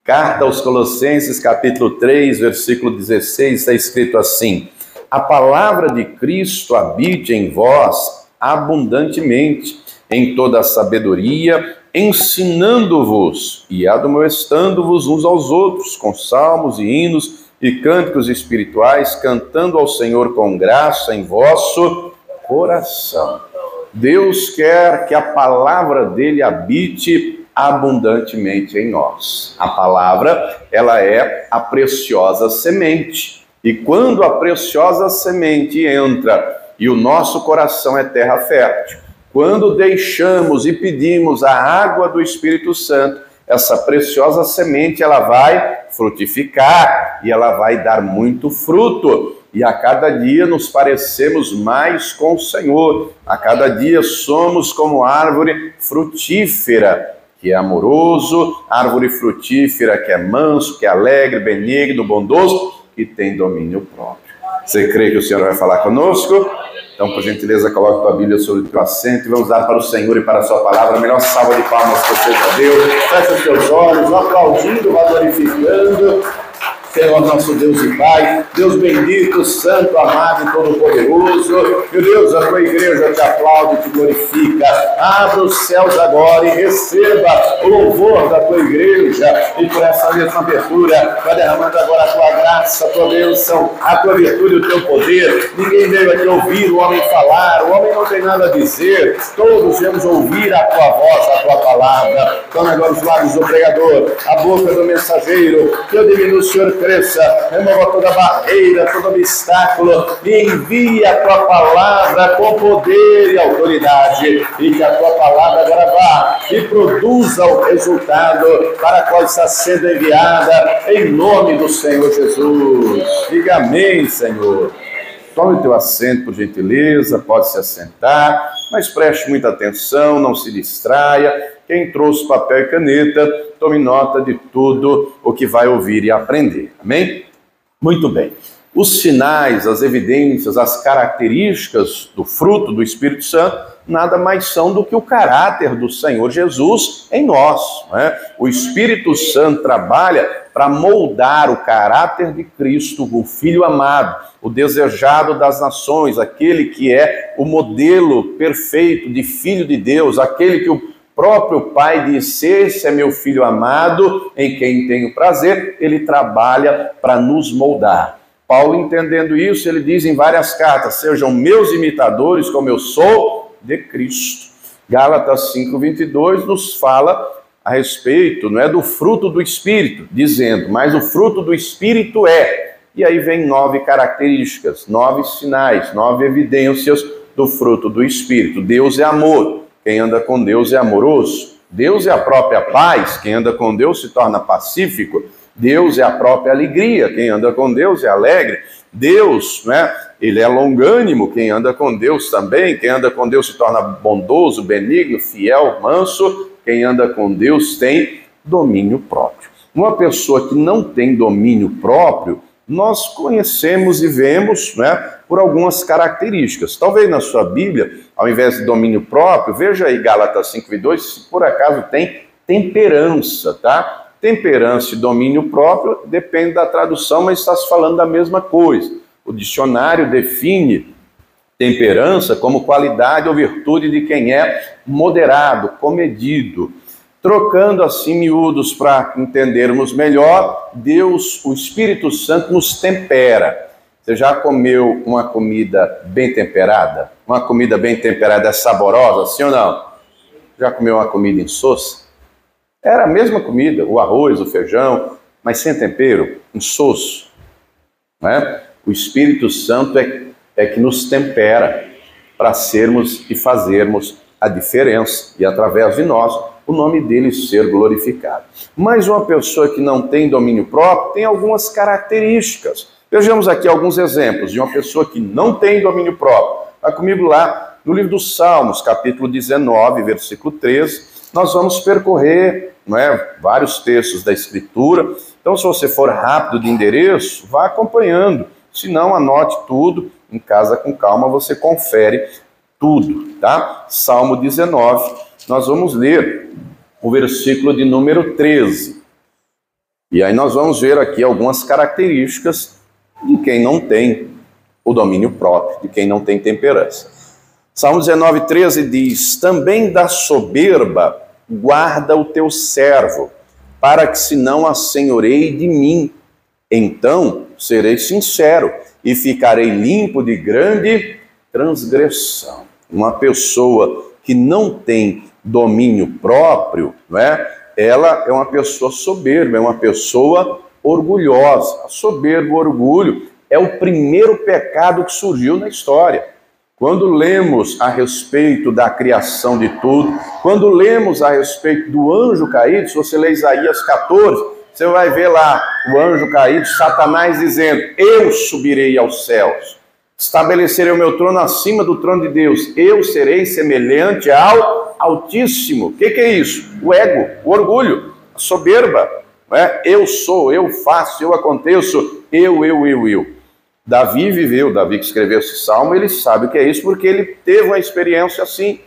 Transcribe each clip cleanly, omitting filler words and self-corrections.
Carta aos Colossenses, capítulo 3, versículo 16, está escrito assim: a palavra de Cristo habite em vós abundantemente, em toda a sabedoria, ensinando-vos e admoestando-vos uns aos outros, com salmos e hinos e cânticos espirituais, cantando ao Senhor com graça em vosso coração. Deus quer que a palavra dele habite abundantemente em nós. A palavra, ela é a preciosa semente. E quando a preciosa semente entra e o nosso coração é terra fértil, quando deixamos e pedimos a água do Espírito Santo, essa preciosa semente, ela vai frutificar e ela vai dar muito fruto. E a cada dia nos parecemos mais com o Senhor. A cada dia somos como árvore frutífera, que é amoroso, árvore frutífera que é manso, que é alegre, benigno, bondoso, que tem domínio próprio. Você crê que o Senhor vai falar conosco? Então, por gentileza, coloque a tua Bíblia sobre o teu assento e vamos dar para o Senhor e para a sua palavra a melhor salva de palmas que você já deu. Feche os teus olhos, vá aplaudindo, vá glorificando. Senhor nosso Deus e Pai, Deus bendito, santo, amado e todo-poderoso, meu Deus, a tua igreja te aplaude e te glorifica. Abra os céus agora e receba o louvor da tua igreja, e por essa mesma abertura, vai derramando agora a tua graça, a tua bênção, a tua virtude e o teu poder. Ninguém veio aqui ouvir o homem falar, o homem não tem nada a dizer, todos viemos ouvir a tua voz, a tua palavra. Toma agora os lábios do pregador, a boca do mensageiro, que eu diminua, o Senhor cresça, remova toda barreira, todo obstáculo e envie a tua palavra com poder e autoridade, e que a tua palavra agora vá e produza o resultado para qual está sendo enviada, em nome do Senhor Jesus. Diga amém, Senhor. Tome o teu assento, por gentileza, pode se assentar, mas preste muita atenção, não se distraia. Quem trouxe papel e caneta, tome nota de tudo o que vai ouvir e aprender. Amém? Muito bem. Os sinais, as evidências, as características do fruto do Espírito Santo nada mais são do que o caráter do Senhor Jesus em nós, não é? O Espírito Santo trabalha para moldar o caráter de Cristo, o Filho amado, o desejado das nações, aquele que é o modelo perfeito de Filho de Deus, aquele que o próprio Pai disse: esse é meu Filho amado, em quem tenho prazer. Ele trabalha para nos moldar. Paulo, entendendo isso, ele diz em várias cartas: sejam meus imitadores como eu sou de Cristo. Gálatas 5:22 nos fala a respeito, não é, do fruto do Espírito, dizendo: mas o fruto do Espírito é... E aí vem 9 características, 9 sinais, 9 evidências do fruto do Espírito. Deus é amor. Quem anda com Deus é amoroso. Deus é a própria paz. Quem anda com Deus se torna pacífico. Deus é a própria alegria. Quem anda com Deus é alegre. Deus, né, ele é longânimo. Quem anda com Deus também. Quem anda com Deus se torna bondoso, benigno, fiel, manso. Quem anda com Deus tem domínio próprio. Uma pessoa que não tem domínio próprio, nós conhecemos e vemos, né, por algumas características. Talvez na sua Bíblia, ao invés de domínio próprio, veja aí Gálatas 5:2, se por acaso tem temperança, tá? Temperança e domínio próprio depende da tradução, mas está se falando da mesma coisa. O dicionário define temperança como qualidade ou virtude de quem é moderado, comedido. Trocando assim miúdos para entendermos melhor, Deus, o Espírito Santo, nos tempera. Você já comeu uma comida bem temperada? Uma comida bem temperada é saborosa, sim ou não? Já comeu uma comida insossa? Era a mesma comida, o arroz, o feijão, mas sem tempero, insosso. Não é? O Espírito Santo é que nos tempera para sermos e fazermos a diferença, e através de nós, o nome dele ser glorificado. Mas uma pessoa que não tem domínio próprio tem algumas características. Vejamos aqui alguns exemplos de uma pessoa que não tem domínio próprio. Vai comigo lá no livro dos Salmos, capítulo 19, versículo 13. Nós vamos percorrer, não é, vários textos da Escritura. Então, se você for rápido de endereço, vá acompanhando. Se não, anote tudo. Em casa, com calma, você confere tudo, tá? Salmo 19. Nós vamos ler o versículo de número 13. E aí nós vamos ver aqui algumas características de quem não tem o domínio próprio, de quem não tem temperança. Salmo 19:13 diz: também da soberba guarda o teu servo, para que se não assenhoreie de mim. Então serei sincero e ficarei limpo de grande transgressão. Uma pessoa que não tem domínio próprio, não é? Ela é uma pessoa soberba, é uma pessoa orgulhosa. A soberba, o orgulho, é o primeiro pecado que surgiu na história. Quando lemos a respeito da criação de tudo, quando lemos a respeito do anjo caído, se você ler Isaías 14, você vai ver lá o anjo caído, Satanás dizendo: eu subirei aos céus, estabelecerei o meu trono acima do trono de Deus, eu serei semelhante ao Altíssimo. O que é isso? O ego, o orgulho, a soberba. Não é? Eu sou, eu faço, eu aconteço, eu. Davi viveu, Davi que escreveu esse salmo, ele sabe o que é isso, porque ele teve uma experiência assim.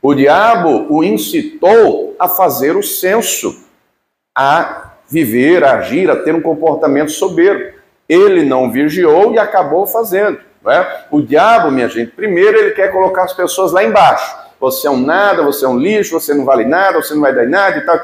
O diabo o incitou a fazer o censo, a viver, a agir, a ter um comportamento soberbo. Ele não vigiou e acabou fazendo. Não é? O diabo, minha gente, primeiro ele quer colocar as pessoas lá embaixo. Você é um nada, você é um lixo, você não vale nada, você não vai dar em nada e tal.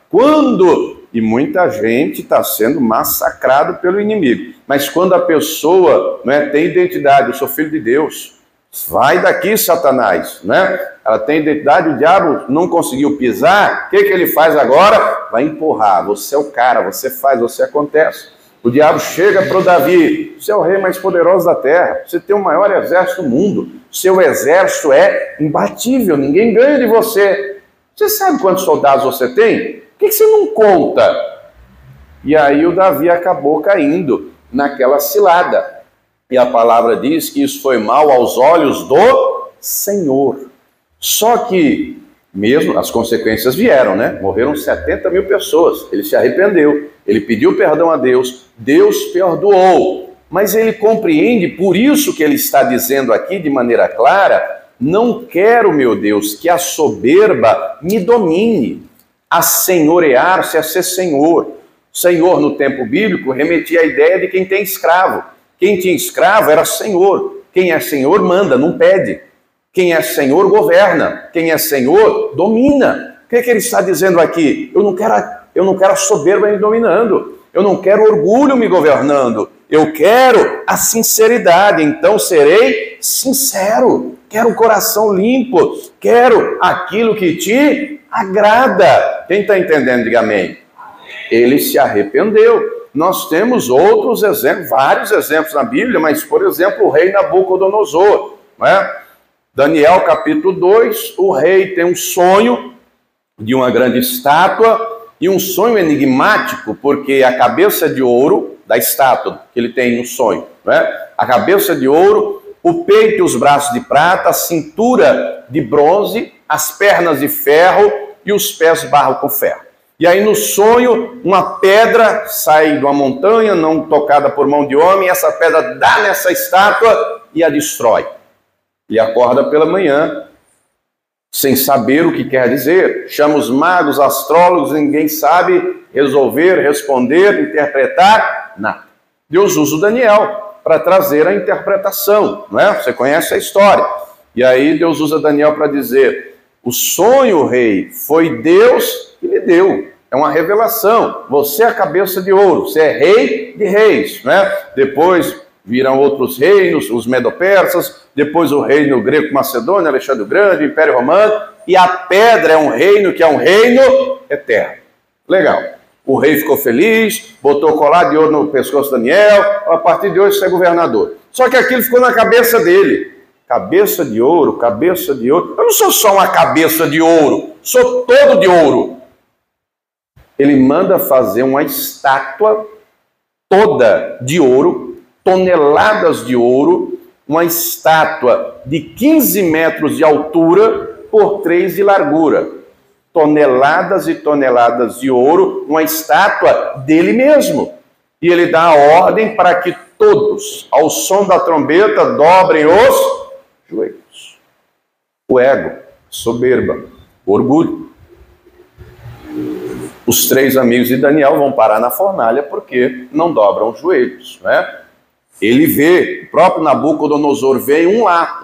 Quando, e muita gente está sendo massacrado pelo inimigo, mas quando a pessoa, não é, tem identidade, eu sou filho de Deus, vai daqui, Satanás, né? Ela tem identidade, o diabo não conseguiu pisar, o que ele faz agora? Vai empurrar, você é o cara, você faz, você acontece. O diabo chega para o Davi: você é o rei mais poderoso da terra, você tem o maior exército do mundo, seu exército é imbatível, ninguém ganha de você. Você sabe quantos soldados você tem? Por que você não conta? E aí o Davi acabou caindo naquela cilada. E a palavra diz que isso foi mal aos olhos do Senhor. Só que, mesmo as consequências vieram, né? Morreram 70 mil pessoas. Ele se arrependeu, ele pediu perdão a Deus, Deus perdoou. Mas ele compreende, por isso que ele está dizendo aqui de maneira clara: não quero, meu Deus, que a soberba me domine. A senhorear-se, a ser senhor. Senhor, no tempo bíblico, remetia à ideia de quem tem escravo. Quem tinha escravo era senhor. Quem é senhor manda, não pede. Quem é senhor governa. Quem é senhor domina. O que ele está dizendo aqui? Eu não quero a soberba me dominando. Eu não quero orgulho me governando. Eu quero a sinceridade. Então serei sincero. Quero um coração limpo. Quero aquilo que te agrada. Quem está entendendo, diga amém. Ele se arrependeu. Nós temos outros exemplos, vários exemplos na Bíblia, mas, por exemplo, o rei Nabucodonosor, não é? Daniel capítulo 2, o rei tem um sonho de uma grande estátua, e um sonho enigmático, porque a cabeça de ouro da estátua que ele tem no sonho, não é? A cabeça de ouro, o peito e os braços de prata, a cintura de bronze, as pernas de ferro e os pés de barro com ferro. E aí no sonho, uma pedra sai de uma montanha, não tocada por mão de homem, e essa pedra dá nessa estátua e a destrói. E acorda pela manhã, sem saber o que quer dizer. Chama os magos, astrólogos, ninguém sabe resolver, responder, interpretar, nada. Deus usa o Daniel para trazer a interpretação, não é? Você conhece a história. E aí Deus usa Daniel para dizer: o sonho, rei, foi Deus que lhe deu. É uma revelação. Você é a cabeça de ouro, você é rei de reis, né? Depois virão outros reinos, os medo-persas, depois o reino grego-macedônio, Alexandre o Grande, o Império Romano, e a pedra é um reino que é um reino eterno. Legal. O rei ficou feliz, botou o colar de ouro no pescoço de Daniel, a partir de hoje você é governador. Só que aquilo ficou na cabeça dele. Cabeça de ouro, cabeça de ouro. Eu não sou só uma cabeça de ouro, sou todo de ouro. Ele manda fazer uma estátua toda de ouro, toneladas de ouro, uma estátua de 15 metros de altura por 3 de largura. Toneladas e toneladas de ouro, uma estátua dele mesmo. E ele dá a ordem para que todos, ao som da trombeta, dobrem os joelhos. O ego, soberba, o orgulho. Os 3 amigos de Daniel vão parar na fornalha porque não dobram os joelhos, né? Ele vê, o próprio Nabucodonosor vê uma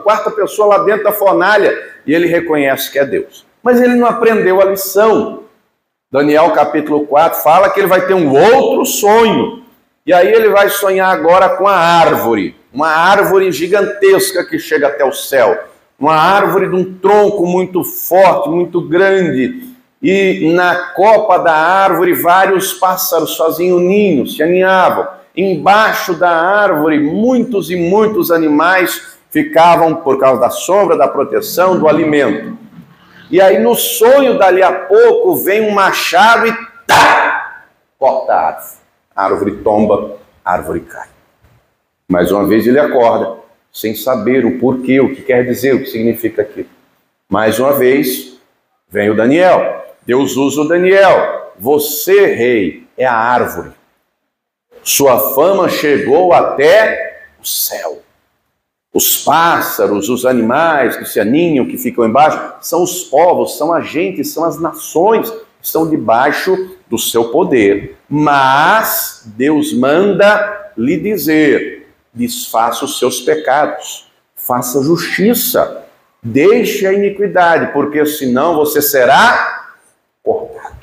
quarta pessoa lá dentro da fornalha, e ele reconhece que é Deus. Mas ele não aprendeu a lição. Daniel capítulo 4 fala que ele vai ter um outro sonho, e aí ele vai sonhar agora com a árvore, uma árvore gigantesca que chega até o céu, uma árvore de um tronco muito forte, muito grande, e na copa da árvore vários pássaros faziam ninhos, se aninhavam. Embaixo da árvore muitos e muitos animais ficavam por causa da sombra, da proteção, do alimento. E aí no sonho, dali a pouco, vem um machado e tá! Corta a árvore. A árvore tomba, a árvore cai. Mais uma vez ele acorda, sem saber o porquê, o que quer dizer, o que significa aquilo. Mais uma vez, vem o Daniel. Deus usa o Daniel. Você, rei, é a árvore. Sua fama chegou até o céu. Os pássaros, os animais que se aninham, que ficam embaixo, são os povos, são a gente, são as nações que estão debaixo do seu poder. Mas Deus manda lhe dizer: desfaça os seus pecados, faça justiça, deixe a iniquidade, porque senão você será cortado.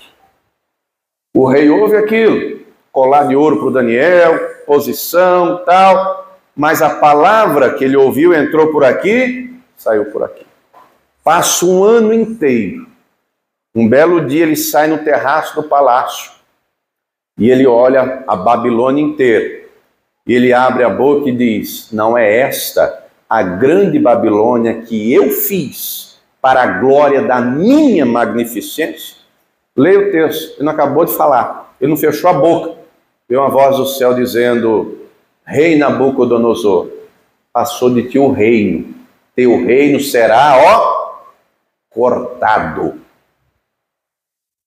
O rei ouve aquilo, colar de ouro para o Daniel, posição, tal, mas a palavra que ele ouviu entrou por aqui, saiu por aqui. Passa um ano inteiro. Um belo dia ele sai no terraço do palácio e ele olha a Babilônia inteira. E ele abre a boca e diz: não é esta a grande Babilônia que eu fiz para a glória da minha magnificência? Leia o texto, ele não acabou de falar, ele não fechou a boca. Veio uma voz do céu dizendo: rei Nabucodonosor, passou de ti o reino, teu reino será, cortado.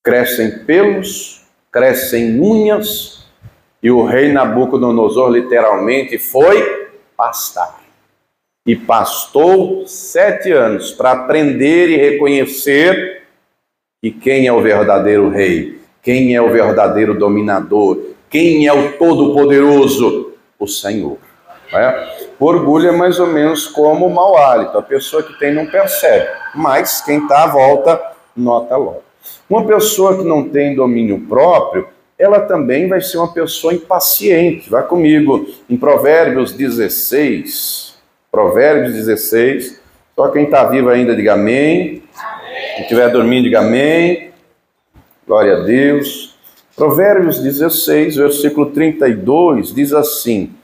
Crescem pelos, crescem unhas, e o rei Nabucodonosor literalmente foi pastar. E pastou 7 anos para aprender e reconhecer que quem é o verdadeiro rei, quem é o verdadeiro dominador, quem é o todo-poderoso? O Senhor. O orgulho é mais ou menos como o mau hálito. A pessoa que tem não percebe, mas quem está à volta nota logo. Uma pessoa que não tem domínio próprio, ela também vai ser uma pessoa impaciente. Vai comigo em Provérbios 16. Provérbios 16. Só quem está vivo ainda diga amém. Quem estiver dormindo diga amém. Glória a Deus. Provérbios 16, versículo 32, diz assim: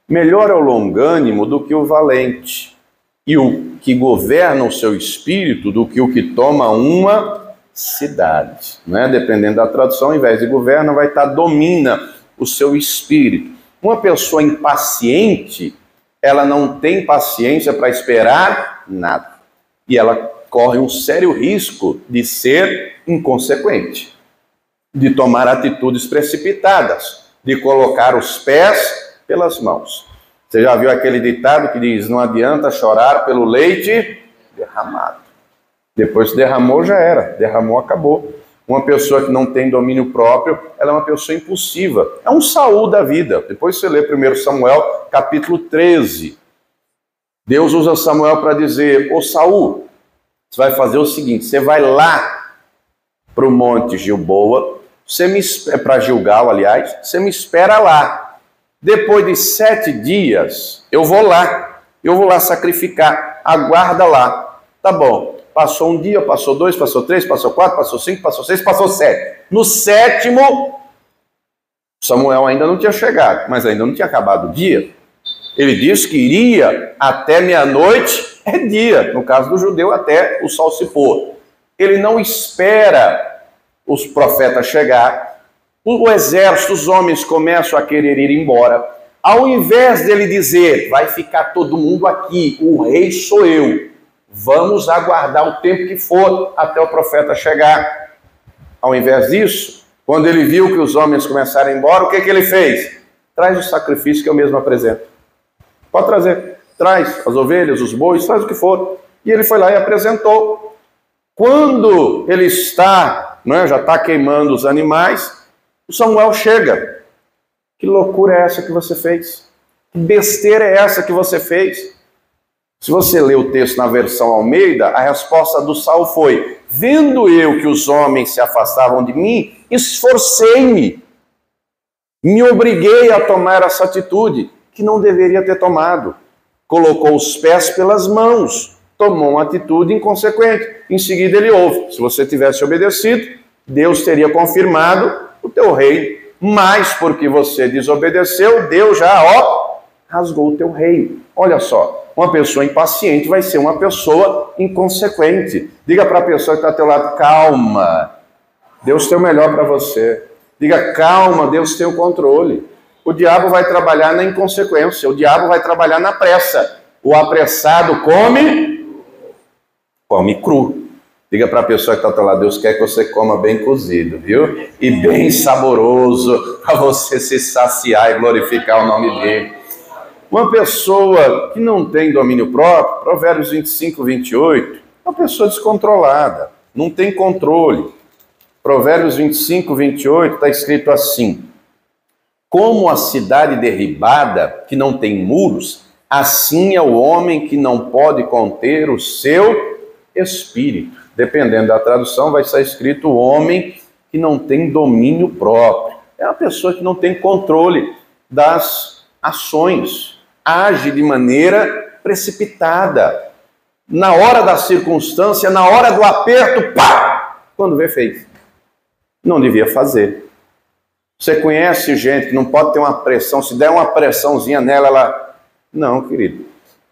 melhor é o longânimo do que o valente, e o que governa o seu espírito do que o que toma uma cidade. Né? Dependendo da tradução, ao invés de governa, vai estar domina o seu espírito. Uma pessoa impaciente, ela não tem paciência para esperar nada. E ela corre um sério risco de ser inconsequente, de tomar atitudes precipitadas, de colocar os pés pelas mãos. Você já viu aquele ditado que diz: não adianta chorar pelo leite derramado. Depois que derramou, já era. Derramou, acabou. Uma pessoa que não tem domínio próprio, ela é uma pessoa impulsiva. É um Saul da vida. Depois você lê 1 Samuel, capítulo 13. Deus usa Samuel para dizer: ô Saul, você vai fazer o seguinte, você vai lá para o Monte Gilboa, para Gilgal, aliás, você me espera lá. Depois de 7 dias, eu vou lá sacrificar, aguarda lá. Tá bom, passou um dia, passou 2, passou 3, passou 4, passou 5, passou 6, passou 7. No 7º, Samuel ainda não tinha chegado, mas ainda não tinha acabado o dia. Ele disse que iria até meia-noite, é dia, no caso do judeu, até o sol se pôr. Ele não espera os profetas chegar. O exército, os homens começam a querer ir embora. Ao invés dele dizer: vai ficar todo mundo aqui, o rei sou eu, vamos aguardar o tempo que for até o profeta chegar. Ao invés disso, quando ele viu que os homens começaram a ir embora, o que ele fez? Traz o sacrifício que eu mesmo apresento. Pode trazer, traz as ovelhas, os bois, traz o que for. E ele foi lá e apresentou. Quando ele está não é? Já está queimando os animais. O Samuel chega. Que loucura é essa que você fez? Que besteira é essa que você fez? Se você ler o texto na versão Almeida, a resposta do Saul foi: vendo eu que os homens se afastavam de mim, esforcei-me, me obriguei a tomar essa atitude que não deveria ter tomado. Colocou os pés pelas mãos, tomou uma atitude inconsequente. Em seguida ele ouve: se você tivesse obedecido, Deus teria confirmado o teu reino. Mas porque você desobedeceu, Deus já, rasgou o teu reino. Olha só, uma pessoa impaciente vai ser uma pessoa inconsequente. Diga para a pessoa que está ao teu lado: calma, Deus tem o melhor para você. Diga: calma, Deus tem o controle. O diabo vai trabalhar na inconsequência, o diabo vai trabalhar na pressa. O apressado come cru. Diga para a pessoa que está ao teu lado: Deus quer que você coma bem cozido, viu? E bem saboroso, para você se saciar e glorificar o nome dele. Uma pessoa que não tem domínio próprio, Provérbios 25, 28, é uma pessoa descontrolada, não tem controle. Provérbios 25, 28 está escrito assim: como a cidade derribada, que não tem muros, assim é o homem que não pode conter o seu espírito. Dependendo da tradução, vai estar escrito o homem que não tem domínio próprio. É uma pessoa que não tem controle das ações, age de maneira precipitada. Na hora da circunstância, na hora do aperto, pá! Quando vê, fez. Não devia fazer. Você conhece gente que não pode ter uma pressão, se der uma pressãozinha nela, ela... Não, querido.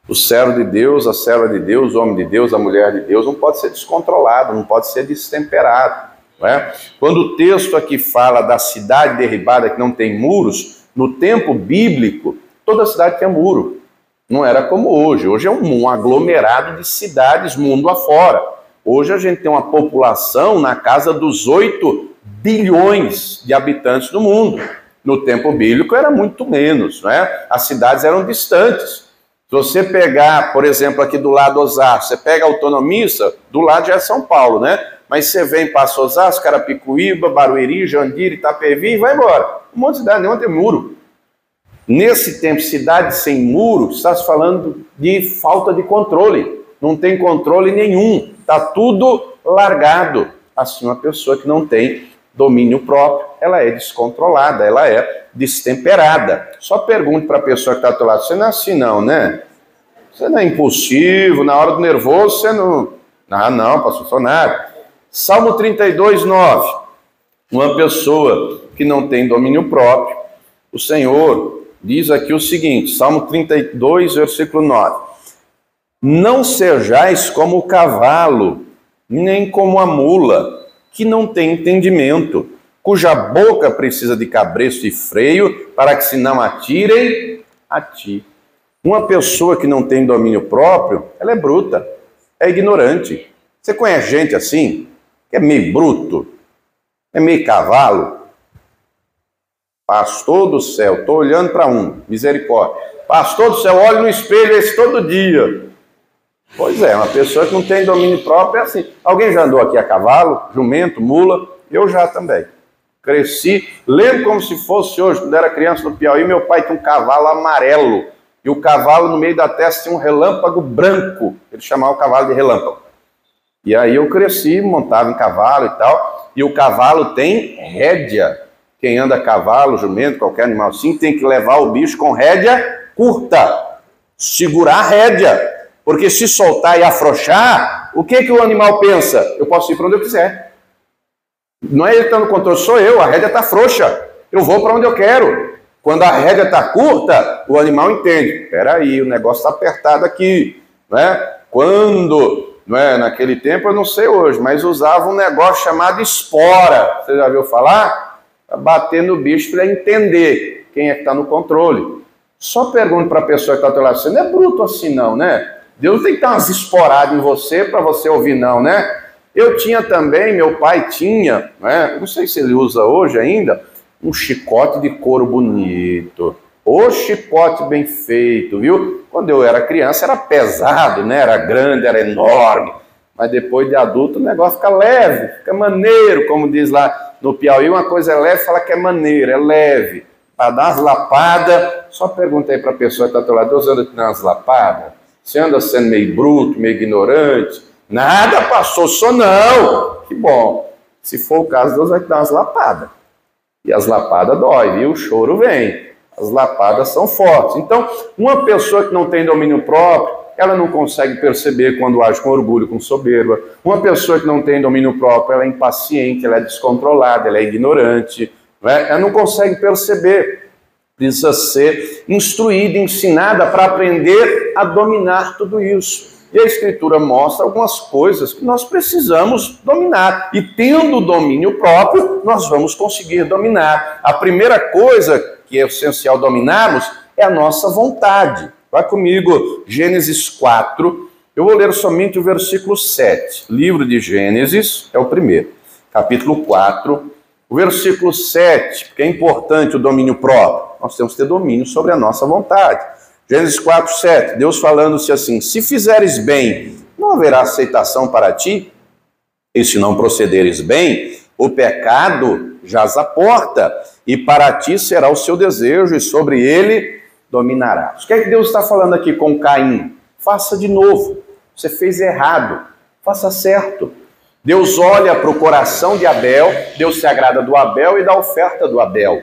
O servo de Deus, a serva de Deus, o homem de Deus, a mulher de Deus, não pode ser descontrolado, não pode ser destemperado. Não é? Quando o texto aqui fala da cidade derribada que não tem muros, no tempo bíblico, toda cidade tinha muro. Não era como hoje. Hoje é um aglomerado de cidades mundo afora. Hoje a gente tem uma população na casa dos 8 bilhões de habitantes do mundo. No tempo bíblico era muito menos, não é? As cidades eram distantes. Se você pegar, por exemplo, aqui do lado Osasco, você pega a Autonomista, do lado já é São Paulo, né? Mas você vem, passa Osasco, Carapicuíba, Barueri, Jandira, Itapevi e vai embora. Um monte de cidade, nenhuma tem muro. Nesse tempo, cidade sem muro, está se falando de falta de controle. Não tem controle nenhum. Está tudo largado. Assim, uma pessoa que não tem domínio próprio, ela é descontrolada, ela é destemperada. Só pergunte para a pessoa que está ao teu lado: você não é assim não, né? Você não é impulsivo, na hora do nervoso você não... Ah, não, pastor, sou nada. Salmo 32, 9. Uma pessoa que não tem domínio próprio, o Senhor diz aqui o seguinte, Salmo 32, versículo 9. Não sejais como o cavalo, nem como a mula, que não tem entendimento, cuja boca precisa de cabresto e freio, para que se não atirem a ti. Uma pessoa que não tem domínio próprio, ela é bruta, é ignorante. Você conhece gente assim, que é meio bruto, é meio cavalo? Pastor do céu, estou olhando para um, misericórdia. Pastor do céu, olho no espelho esse todo dia. Pois é, uma pessoa que não tem domínio próprio é assim. Alguém já andou aqui a cavalo, jumento, mula? Eu já também. Cresci, lembro como se fosse hoje, quando era criança no Piauí, meu pai tinha um cavalo amarelo. E o cavalo no meio da testa tinha um relâmpago branco. Ele chamava o cavalo de relâmpago. E aí eu cresci, montava em cavalo e tal. E o cavalo tem rédea. Quem anda a cavalo, jumento, qualquer animal assim, tem que levar o bicho com rédea curta. Segurar a rédea. Porque se soltar e afrouxar, o que o animal pensa? Eu posso ir para onde eu quiser. Não é ele que está no controle, sou eu. A rédea está frouxa. Eu vou para onde eu quero. Quando a rédea está curta, o animal entende. Espera aí, o negócio está apertado aqui. Né? Quando, naquele tempo, eu não sei hoje, mas usava um negócio chamado espora. Você já ouviu falar? Para bater no bicho para entender quem é que está no controle. Só pergunto para a pessoa que está ao teu lado, você não é bruto assim não, né? Deus tem que dar umas esporadas em você para você ouvir não, né? Eu tinha também, meu pai tinha, não sei se ele usa hoje ainda, um chicote de couro bonito. O chicote bem feito, viu? Quando eu era criança era pesado, né? Era grande, era enorme. mas depois de adulto o negócio fica leve, fica maneiro, como diz lá no Piauí, uma coisa é leve, fala que é maneiro, é leve. Para dar umas lapadas, só perguntei para a pessoa que está do teu lado, Deus anda te dando umas lapadas? Você anda sendo meio bruto, meio ignorante? Nada, pastor, sou não. Que bom. Se for o caso, Deus vai te dar umas lapadas. E as lapadas dói, viu? O choro vem. As lapadas são fortes. Então, uma pessoa que não tem domínio próprio, ela não consegue perceber quando age com orgulho, com soberba. Uma pessoa que não tem domínio próprio, ela é impaciente, ela é descontrolada, ela é ignorante. Ela não consegue perceber. Precisa ser instruída, ensinada para aprender a dominar tudo isso. E a Escritura mostra algumas coisas que nós precisamos dominar. E tendo o domínio próprio, nós vamos conseguir dominar. A primeira coisa que é essencial dominarmos é a nossa vontade. Vai comigo, Gênesis 4. Eu vou ler somente o versículo 7. Livro de Gênesis é o primeiro. Capítulo 4. O versículo 7, porque é importante o domínio próprio. Nós temos que ter domínio sobre a nossa vontade. Gênesis 4, 7, Deus falando-se assim: se fizeres bem, não haverá aceitação para ti, e se não procederes bem, o pecado jaz à porta, e para ti será o seu desejo, e sobre ele dominarás. O que é que Deus está falando aqui com Caim? Faça de novo. Você fez errado, faça certo. Deus olha para o coração de Abel, Deus se agrada do Abel e da oferta do Abel.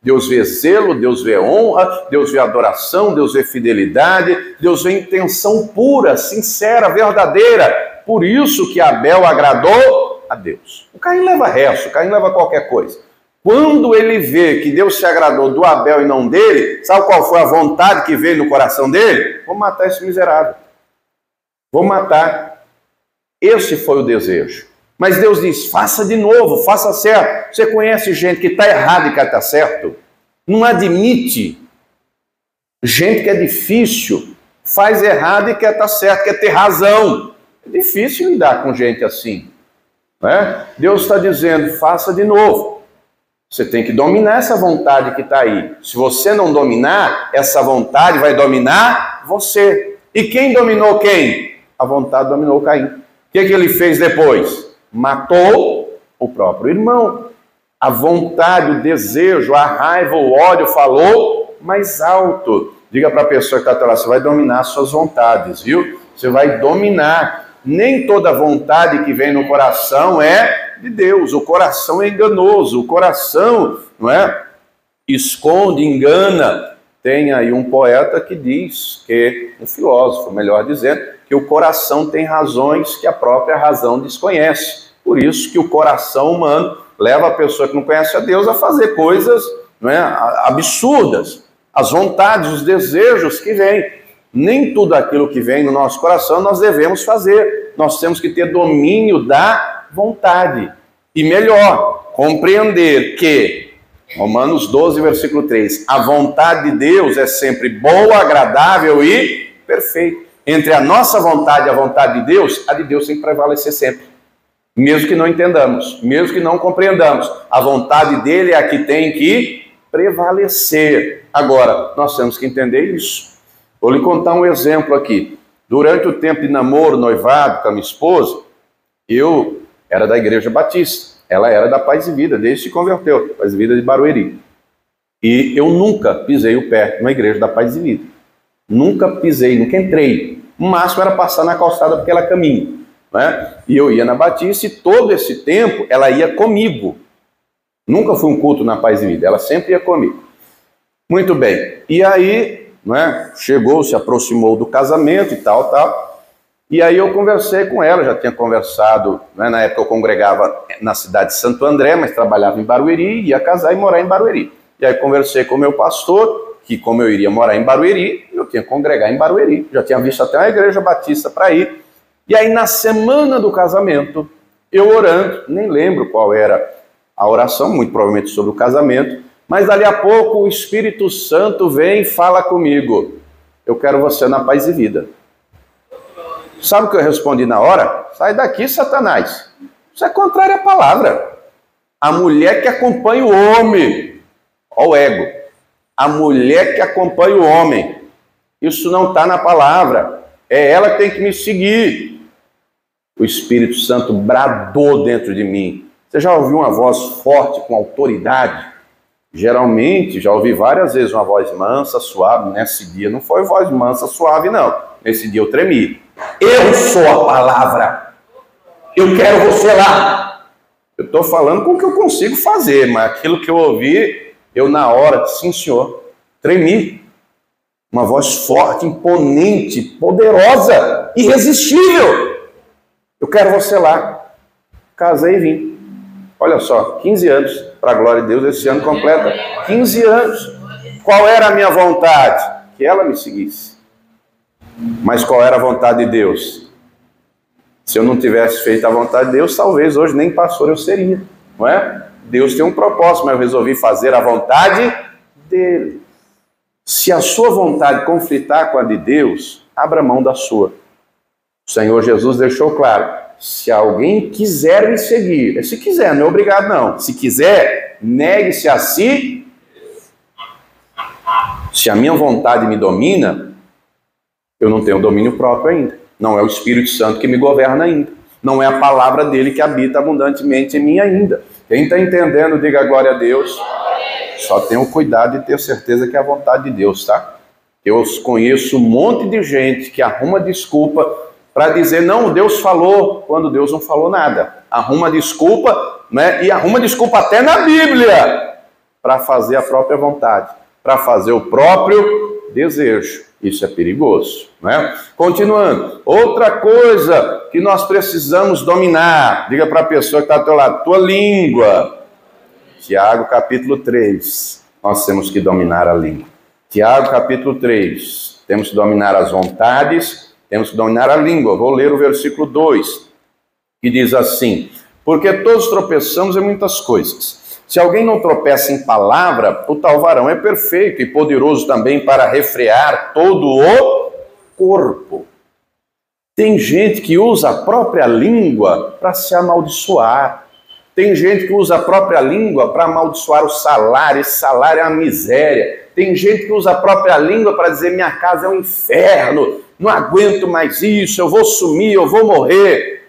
Deus vê zelo, Deus vê honra, Deus vê adoração, Deus vê fidelidade, Deus vê intenção pura, sincera, verdadeira. Por isso que Abel agradou a Deus. O Caim leva resto, o Caim leva qualquer coisa. Quando ele vê que Deus se agradou do Abel e não dele, sabe qual foi a vontade que veio no coração dele? Vou matar esse miserável. Vou matar. Esse foi o desejo. Mas Deus diz, faça de novo, faça certo. Você conhece gente que está errado e que está certo? Não admite. Gente que é difícil, faz errado e quer estar certo, quer ter razão. É difícil lidar com gente assim. Né? Deus está dizendo, faça de novo. Você tem que dominar essa vontade que está aí. Se você não dominar, essa vontade vai dominar você. E quem dominou quem? A vontade dominou Caim. O que ele fez depois? Matou o próprio irmão. A vontade, o desejo, a raiva, o ódio falou mais alto. Diga para a pessoa que está atrás, você vai dominar suas vontades, viu? Você vai dominar. Nem toda vontade que vem no coração é de Deus. O coração é enganoso. O coração, não é? Esconde, engana. Tem aí um poeta que diz que, um filósofo, melhor dizendo, que o coração tem razões que a própria razão desconhece. Por isso que o coração humano leva a pessoa que não conhece a Deus a fazer coisas, não é, absurdas. As vontades, os desejos que vêm. Nem tudo aquilo que vem no nosso coração nós devemos fazer. Nós temos que ter domínio da vontade. E melhor, compreender que, Romanos 12, versículo 3, a vontade de Deus é sempre boa, agradável e perfeita. Entre a nossa vontade e a vontade de Deus, a de Deus tem que prevalecer sempre. Mesmo que não entendamos, mesmo que não compreendamos, a vontade dele é a que tem que prevalecer. Agora, nós temos que entender isso. Vou lhe contar um exemplo aqui. Durante o tempo de namoro, noivado com a minha esposa, eu era da Igreja Batista. Ela era da Paz e Vida, desde que se converteu, Paz e Vida de Barueri. E eu nunca pisei o pé na Igreja da Paz e Vida. Nunca pisei, nunca entrei. O máximo era passar na calçada porque ela caminha. Né? E eu ia na Batista e todo esse tempo ela ia comigo. Nunca fui um culto na Paz e Vida, ela sempre ia comigo. Muito bem. E aí, né, chegou, se aproximou do casamento e tal. E aí eu conversei com ela, já tinha conversado, né, na época eu congregava na cidade de Santo André, mas trabalhava em Barueri, ia casar e morar em Barueri. E aí conversei com o meu pastor, que como eu iria morar em Barueri, eu tinha que congregar em Barueri. Já tinha visto até uma igreja batista para ir. E aí na semana do casamento, eu orando, nem lembro qual era a oração, muito provavelmente sobre o casamento, mas dali a pouco o Espírito Santo vem e fala comigo, eu quero você na Paz e Vida. Sabe o que eu respondi na hora? Sai daqui, Satanás. Isso é contrário à palavra. A mulher que acompanha o homem, olha o ego, a mulher que acompanha o homem, isso não está na palavra, é ela que tem que me seguir. o Espírito Santo bradou dentro de mim. Você já ouviu uma voz forte, com autoridade? Geralmente, já ouvi várias vezes uma voz mansa, suave. Nesse dia não foi voz mansa, suave, não. Nesse dia eu tremi. Eu sou a palavra. Eu quero você lá. Eu estou falando com o que eu consigo fazer, mas aquilo que eu ouvi, eu na hora, sim senhor, tremi. Uma voz forte, imponente, poderosa, irresistível. Eu quero você lá. Casei e vim. Olha só, 15 anos, para a glória de Deus, esse ano completa 15 anos. Qual era a minha vontade? Que ela me seguisse. Mas qual era a vontade de Deus? Se eu não tivesse feito a vontade de Deus, talvez hoje nem pastor eu seria, não é? Deus tem um propósito, mas eu resolvi fazer a vontade dele. Se a sua vontade conflitar com a de Deus, abra mão da sua. O Senhor Jesus deixou claro, se alguém quiser me seguir, se quiser, não é obrigado não, se quiser, negue-se a si. Se a minha vontade me domina, eu não tenho domínio próprio ainda. Não é o Espírito Santo que me governa ainda. Não é a palavra dele que habita abundantemente em mim ainda. Quem está entendendo, diga glória a Deus. Só tenham cuidado de ter certeza que é a vontade de Deus, tá? Eu conheço um monte de gente que arruma desculpa para dizer, não, Deus falou, quando Deus não falou nada. Arruma desculpa, né? E arruma desculpa até na Bíblia, para fazer a própria vontade, para fazer o próprio desejo. Isso é perigoso, né? Continuando, outra coisa que nós precisamos dominar, diga para a pessoa que está ao teu lado, tua língua. Tiago capítulo 3, nós temos que dominar a língua. Tiago capítulo 3, temos que dominar as vontades, temos que dominar a língua. Vou ler o versículo 2, que diz assim, porque todos tropeçamos em muitas coisas. Se alguém não tropeça em palavra, o tal varão é perfeito e poderoso também para refrear todo o corpo. Tem gente que usa a própria língua para se amaldiçoar. Tem gente que usa a própria língua para amaldiçoar o salário. Esse salário é uma miséria. Tem gente que usa a própria língua para dizer minha casa é um inferno. Não aguento mais isso, eu vou sumir, eu vou morrer.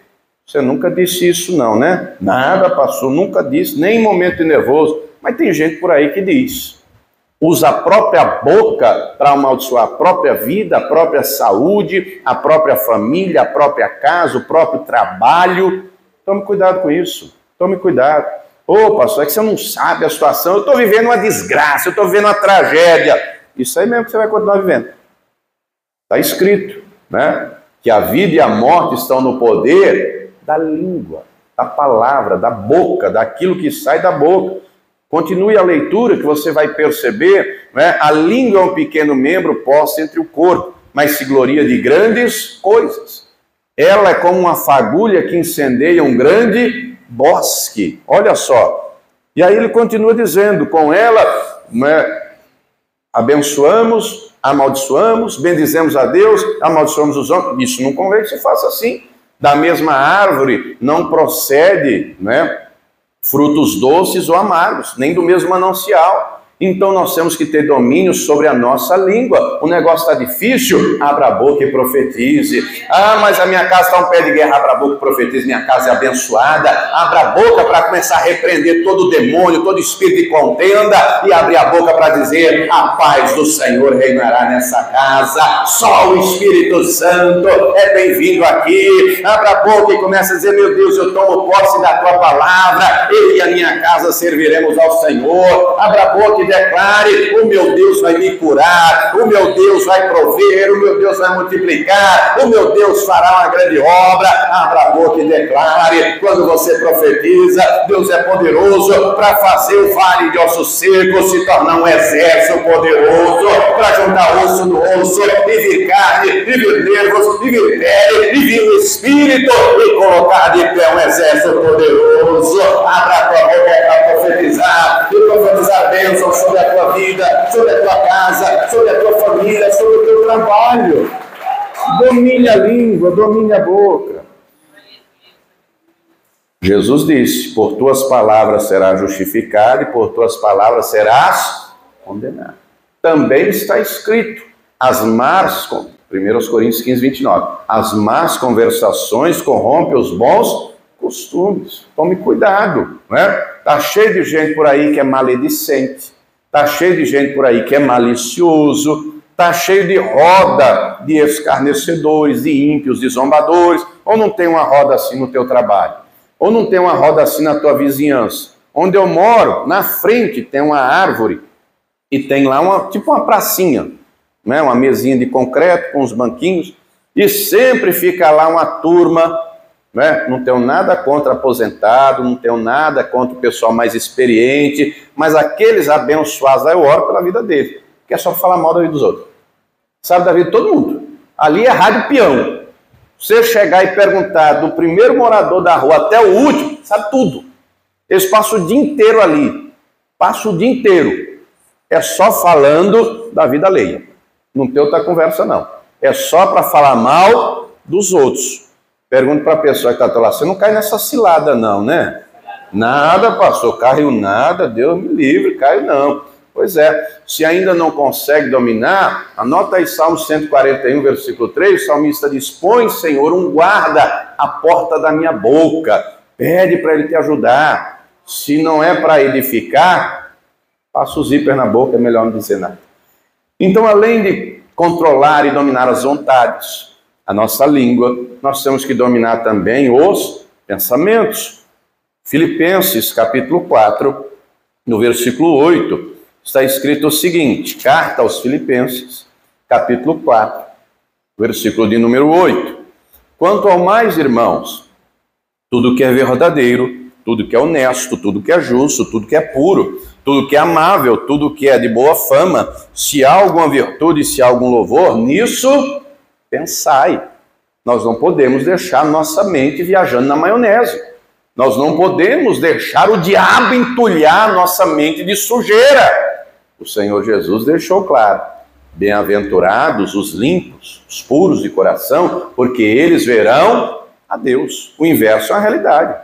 Você nunca disse isso não, né? Nada, pastor, nunca disse, nem em momento nervoso. Mas tem gente por aí que diz. Usa a própria boca para amaldiçoar a própria vida, a própria saúde, a própria família, a própria casa, o próprio trabalho. Tome cuidado com isso. Tome cuidado. Ô, pastor, é que você não sabe a situação. Eu estou vivendo uma desgraça, eu estou vivendo uma tragédia. Isso aí mesmo que você vai continuar vivendo. Está escrito, né? Que a vida e a morte estão no poder da língua, da palavra, da boca, daquilo que sai da boca. Continue a leitura que você vai perceber, né? A língua é um pequeno membro posto entre o corpo, mas se gloria de grandes coisas. Ela é como uma fagulha que incendeia um grande bosque. Olha só. E aí ele continua dizendo, com ela, né, abençoamos, amaldiçoamos, bendizemos a Deus, amaldiçoamos os homens. Isso não convém que se faça assim. Da mesma árvore não procede, né, frutos doces ou amargos, nem do mesmo manancial. Então nós temos que ter domínio sobre a nossa língua. O negócio está difícil? Abra a boca e profetize. Ah, mas a minha casa está um pé de guerra. Abra a boca e profetize. Minha casa é abençoada. Abra a boca para começar a repreender todo demônio, todo espírito de contenda. E abrir a boca para dizer, a paz do Senhor reinará nessa casa. Só o Espírito Santo é bem-vindo aqui. Abra a boca e começa a dizer, meu Deus, eu tomo posse da tua palavra. Eu e a minha casa serviremos ao Senhor. Abra a boca e declare, o meu Deus vai me curar, o meu Deus vai prover, o meu Deus vai multiplicar, o meu Deus fará uma grande obra. Abra a boca e declare. Quando você profetiza, Deus é poderoso para fazer o vale de ossos secos se tornar um exército poderoso, para juntar osso no osso, e vir carne, e vir nervos, e vir pele, e vir o espírito, e colocar de pé um exército poderoso. Abra a tua boca para profetizar, e profetizar bênçãos sobre a tua vida, sobre a tua casa, sobre a tua família, sobre o teu trabalho. Domine a língua, domine a boca. Jesus disse, por tuas palavras serás justificado e por tuas palavras serás condenado. Também está escrito, as más, 1 1 Coríntios 15, 29. As más conversações corrompem os bons costumes. Tome cuidado, né? Tá cheio de gente por aí que é maledicente, tá cheio de gente por aí que é malicioso, tá cheio de roda de escarnecedores, de ímpios, de zombadores. Ou não tem uma roda assim no teu trabalho? Ou não tem uma roda assim na tua vizinhança? Onde eu moro, na frente tem uma árvore e tem lá tipo uma pracinha, né? Uma mesinha de concreto com os banquinhos, e sempre fica lá uma turma, né? Não tenho nada contra aposentado, não tenho nada contra o pessoal mais experiente, mas aqueles abençoados, eu oro pela vida dele, que é só falar mal da vida dos outros. Sabe da vida de todo mundo. Ali é rádio peão. Você chegar e perguntar do primeiro morador da rua até o último, sabe tudo. Eles passam o dia inteiro ali. Passam o dia inteiro. É só falando da vida alheia. Não tem outra conversa, não. É só para falar mal dos outros. Pergunto para a pessoa que está lá, você não cai nessa cilada não, né? Nada, pastor, caiu nada, Deus me livre, caiu não. Pois é, se ainda não consegue dominar, anota aí Salmo 141, versículo 3, o salmista diz, põe, Senhor, um guarda à porta da minha boca, pede para ele te ajudar. Se não é para edificar, passa o zíper na boca, é melhor não dizer nada. Então, além de controlar e dominar as vontades, a nossa língua, nós temos que dominar também os pensamentos. Filipenses, capítulo 4, no versículo 8, está escrito o seguinte, carta aos Filipenses, capítulo 4, versículo de número 8. Quanto ao mais, irmãos, tudo que é verdadeiro, tudo que é honesto, tudo que é justo, tudo que é puro, tudo que é amável, tudo que é de boa fama, se há alguma virtude, se há algum louvor, nisso pensai. Nós não podemos deixar nossa mente viajando na maionese. Nós não podemos deixar o diabo entulhar nossa mente de sujeira. O Senhor Jesus deixou claro, bem-aventurados os limpos, os puros de coração, porque eles verão a Deus. O inverso é a realidade.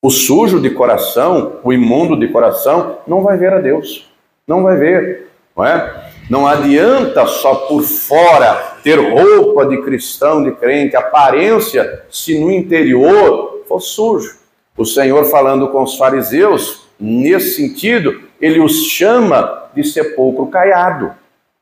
O sujo de coração, o imundo de coração, não vai ver a Deus. Não vai ver, não é? Não adianta só por fora ter roupa de cristão, de crente, aparência, se no interior for sujo. O Senhor falando com os fariseus, nesse sentido, ele os chama de sepulcro caiado.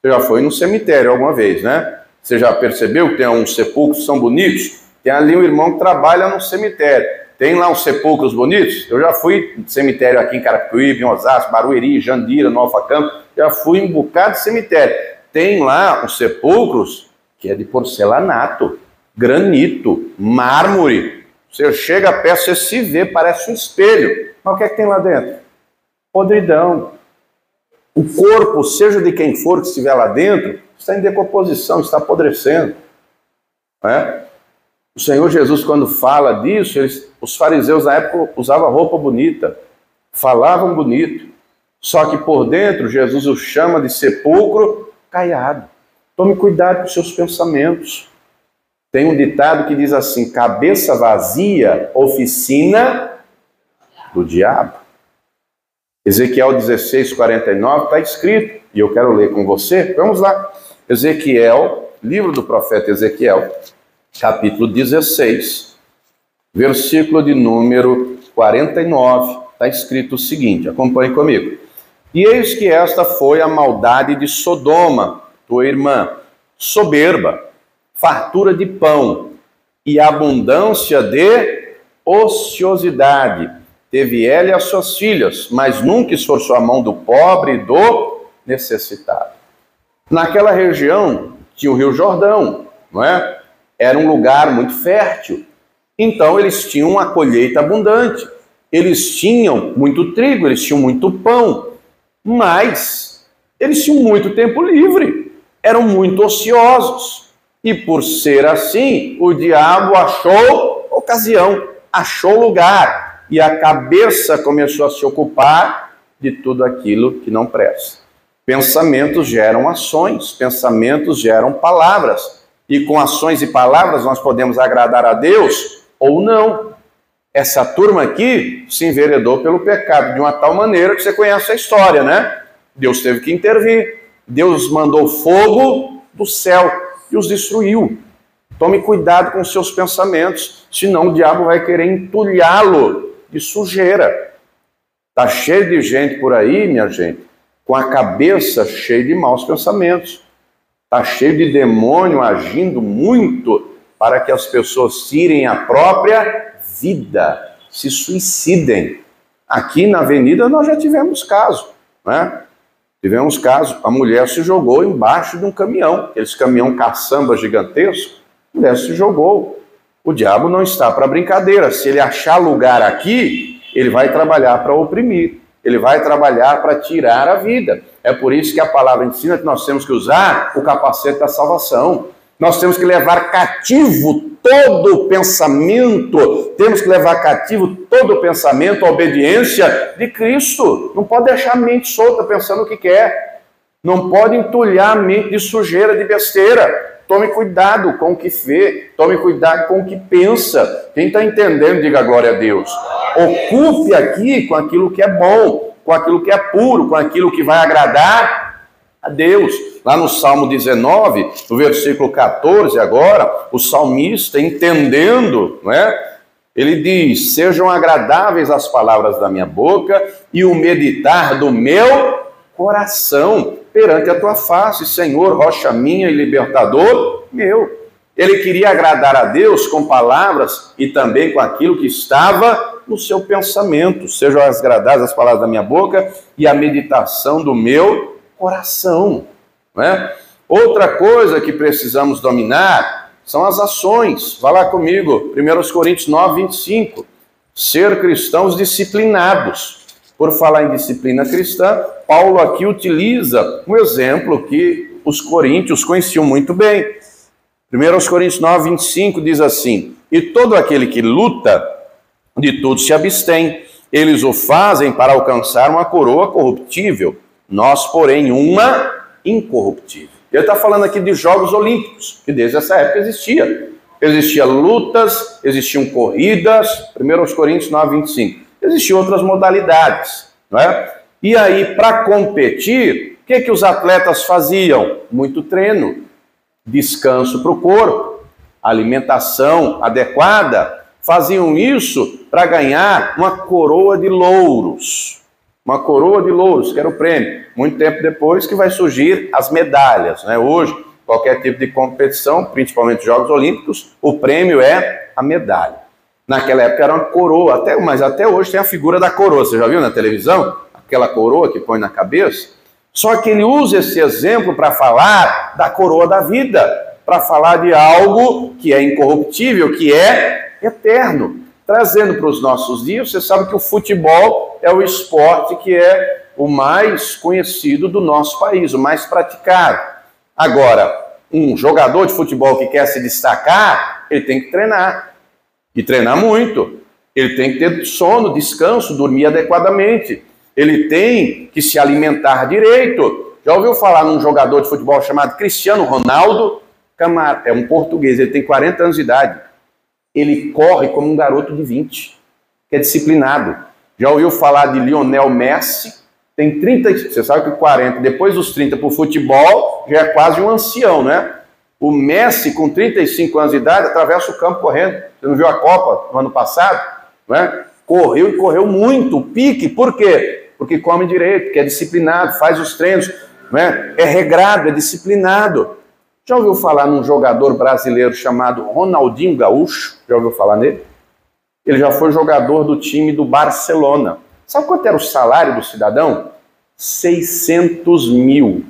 Você já foi no cemitério alguma vez, né? Você já percebeu que tem uns sepulcros que são bonitos? Tem ali um irmão que trabalha no cemitério. Tem lá uns sepulcros bonitos? Eu já fui no cemitério aqui em Carapicuíba, em Osasco, Barueri, Jandira, no Alfacampo. Já fui em um bocado de cemitério. Tem lá uns sepulcros que é de porcelanato, granito, mármore. Você chega perto, você se vê, parece um espelho. Mas o que é que tem lá dentro? Podridão. O corpo, seja de quem for que estiver lá dentro, está em decomposição, está apodrecendo. Não é? O Senhor Jesus, quando fala disso, os fariseus na época usavam roupa bonita, falavam bonito, só que por dentro Jesus os chama de sepulcro caiado. Tome cuidado com seus pensamentos. Tem um ditado que diz assim, cabeça vazia, oficina do diabo. Ezequiel 16:49 está escrito, e eu quero ler com você. Vamos lá. Ezequiel, livro do profeta Ezequiel, capítulo 16, versículo de número 49, está escrito o seguinte, acompanhe comigo. E eis que esta foi a maldade de Sodoma, tua irmã, soberba, fartura de pão e abundância de ociosidade. Teve ela e as suas filhas, mas nunca esforçou a mão do pobre e do necessitado. Naquela região tinha o Rio Jordão, não é? Era um lugar muito fértil. Então eles tinham uma colheita abundante. Eles tinham muito trigo, eles tinham muito pão. Mas eles tinham muito tempo livre. Eram muito ociosos. E por ser assim, o diabo achou ocasião, achou lugar. E a cabeça começou a se ocupar de tudo aquilo que não presta. Pensamentos geram ações, pensamentos geram palavras. E com ações e palavras nós podemos agradar a Deus ou não. Essa turma aqui se enveredou pelo pecado de uma tal maneira que você conhece a história, né? Deus teve que intervir. Deus mandou fogo do céu e os destruiu. Tome cuidado com seus pensamentos, senão o diabo vai querer entulhá-lo de sujeira. Está cheio de gente por aí, minha gente, com a cabeça cheia de maus pensamentos. Está cheio de demônio agindo muito para que as pessoas tirem a própria vida, se suicidem. Aqui na avenida nós já tivemos caso, né? Tivemos caso, a mulher se jogou embaixo de um caminhão, aqueles caminhão caçamba gigantesco, a mulher se jogou. O diabo não está para brincadeira. Se ele achar lugar aqui, ele vai trabalhar para oprimir, ele vai trabalhar para tirar a vida. É por isso que a palavra ensina que nós temos que usar o capacete da salvação. Nós temos que levar cativo todo o pensamento, temos que levar cativo todo o pensamento à obediência de Cristo. Não pode deixar a mente solta pensando o que quer. Não pode entulhar a mente de sujeira, de besteira. Tome cuidado com o que vê, tome cuidado com o que pensa. Quem está entendendo, diga glória a Deus. Ocupe aqui com aquilo que é bom, com aquilo que é puro, com aquilo que vai agradar a Deus. Lá no Salmo 19, no versículo 14 agora, o salmista entendendo, não é? Ele diz, sejam agradáveis as palavras da minha boca e o meditar do meu coração perante a tua face, Senhor, rocha minha e libertador meu. Ele queria agradar a Deus com palavras e também com aquilo que estava no seu pensamento. Sejam agradáveis as palavras da minha boca e a meditação do meu coração. Não é? Outra coisa que precisamos dominar são as ações. Vá lá comigo, 1 Coríntios 9, 25. Ser cristãos disciplinados. Por falar em disciplina cristã, Paulo aqui utiliza um exemplo que os coríntios conheciam muito bem. 1 Coríntios 9, 25 diz assim, e todo aquele que luta, de tudo se abstém. Eles o fazem para alcançar uma coroa corruptível, nós, porém, uma incorruptível. Ele está falando aqui de Jogos Olímpicos, que desde essa época existia. Existiam lutas, existiam corridas, 1 Coríntios 9, 25. Existiam outras modalidades, não é? E aí, para competir, o que os atletas faziam? Muito treino, descanso para o corpo, alimentação adequada. Faziam isso para ganhar uma coroa de louros. Uma coroa de louros, que era o prêmio. Muito tempo depois que vai surgir as medalhas, né? Hoje, qualquer tipo de competição, principalmente Jogos Olímpicos, o prêmio é a medalha. Naquela época era uma coroa, mas até hoje tem a figura da coroa. Você já viu na televisão? Aquela coroa que põe na cabeça. Só que ele usa esse exemplo para falar da coroa da vida, para falar de algo que é incorruptível, que é eterno. Trazendo para os nossos dias, você sabe que o futebol é o esporte que é o mais conhecido do nosso país, o mais praticado. Agora, um jogador de futebol que quer se destacar, ele tem que treinar. E treinar muito. Ele tem que ter sono, descanso, dormir adequadamente. Ele tem que se alimentar direito. Já ouviu falar num jogador de futebol chamado Cristiano Ronaldo? É um português, ele tem 40 anos de idade. Ele corre como um garoto de 20, que é disciplinado. Já ouviu falar de Lionel Messi? Tem 30, você sabe que 40, depois dos 30 para o futebol, já é quase um ancião, né? O Messi, com 35 anos de idade, atravessa o campo correndo. Você não viu a Copa no ano passado? Não é? Correu e correu muito, pique. Por quê? Porque come direito, que é disciplinado, faz os treinos, não é? É regrado, é disciplinado. Já ouviu falar num jogador brasileiro chamado Ronaldinho Gaúcho? Já ouviu falar nele? Ele já foi jogador do time do Barcelona. Sabe quanto era o salário do cidadão? 600 mil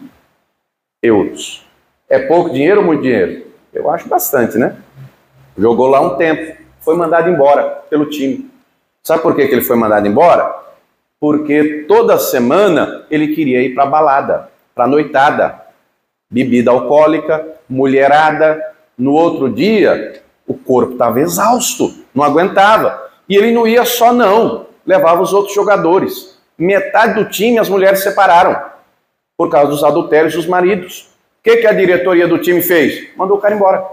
euros. É pouco dinheiro ou muito dinheiro? Eu acho bastante, né? Jogou lá um tempo, foi mandado embora pelo time. Sabe por que ele foi mandado embora? Porque toda semana ele queria ir para balada, para noitada, bebida alcoólica, mulherada. No outro dia, o corpo estava exausto, não aguentava. E ele não ia só não, levava os outros jogadores. Metade do time as mulheres separaram, por causa dos adultérios dos maridos. O que a diretoria do time fez? Mandou o cara embora.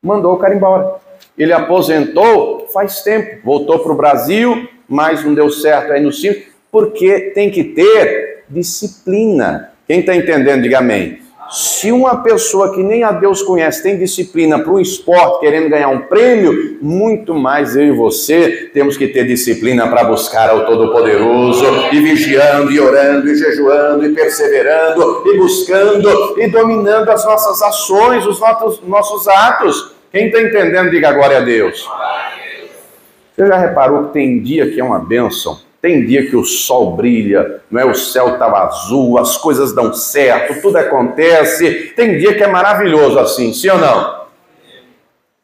Mandou o cara embora. Ele aposentou faz tempo, voltou para o Brasil, mas não deu certo aí no time, porque tem que ter disciplina. Quem está entendendo, diga amém. Se uma pessoa que nem a Deus conhece tem disciplina para um esporte querendo ganhar um prêmio, muito mais eu e você temos que ter disciplina para buscar ao Todo-Poderoso, e vigiando, e orando, e jejuando, e perseverando, e buscando, e dominando as nossas ações, os nossos atos. Quem está entendendo, diga glória a Deus. Você já reparou que tem dia que é uma bênção? Tem dia que o sol brilha, não é? O céu estava azul, as coisas dão certo, tudo acontece. Tem dia que é maravilhoso assim, sim ou não?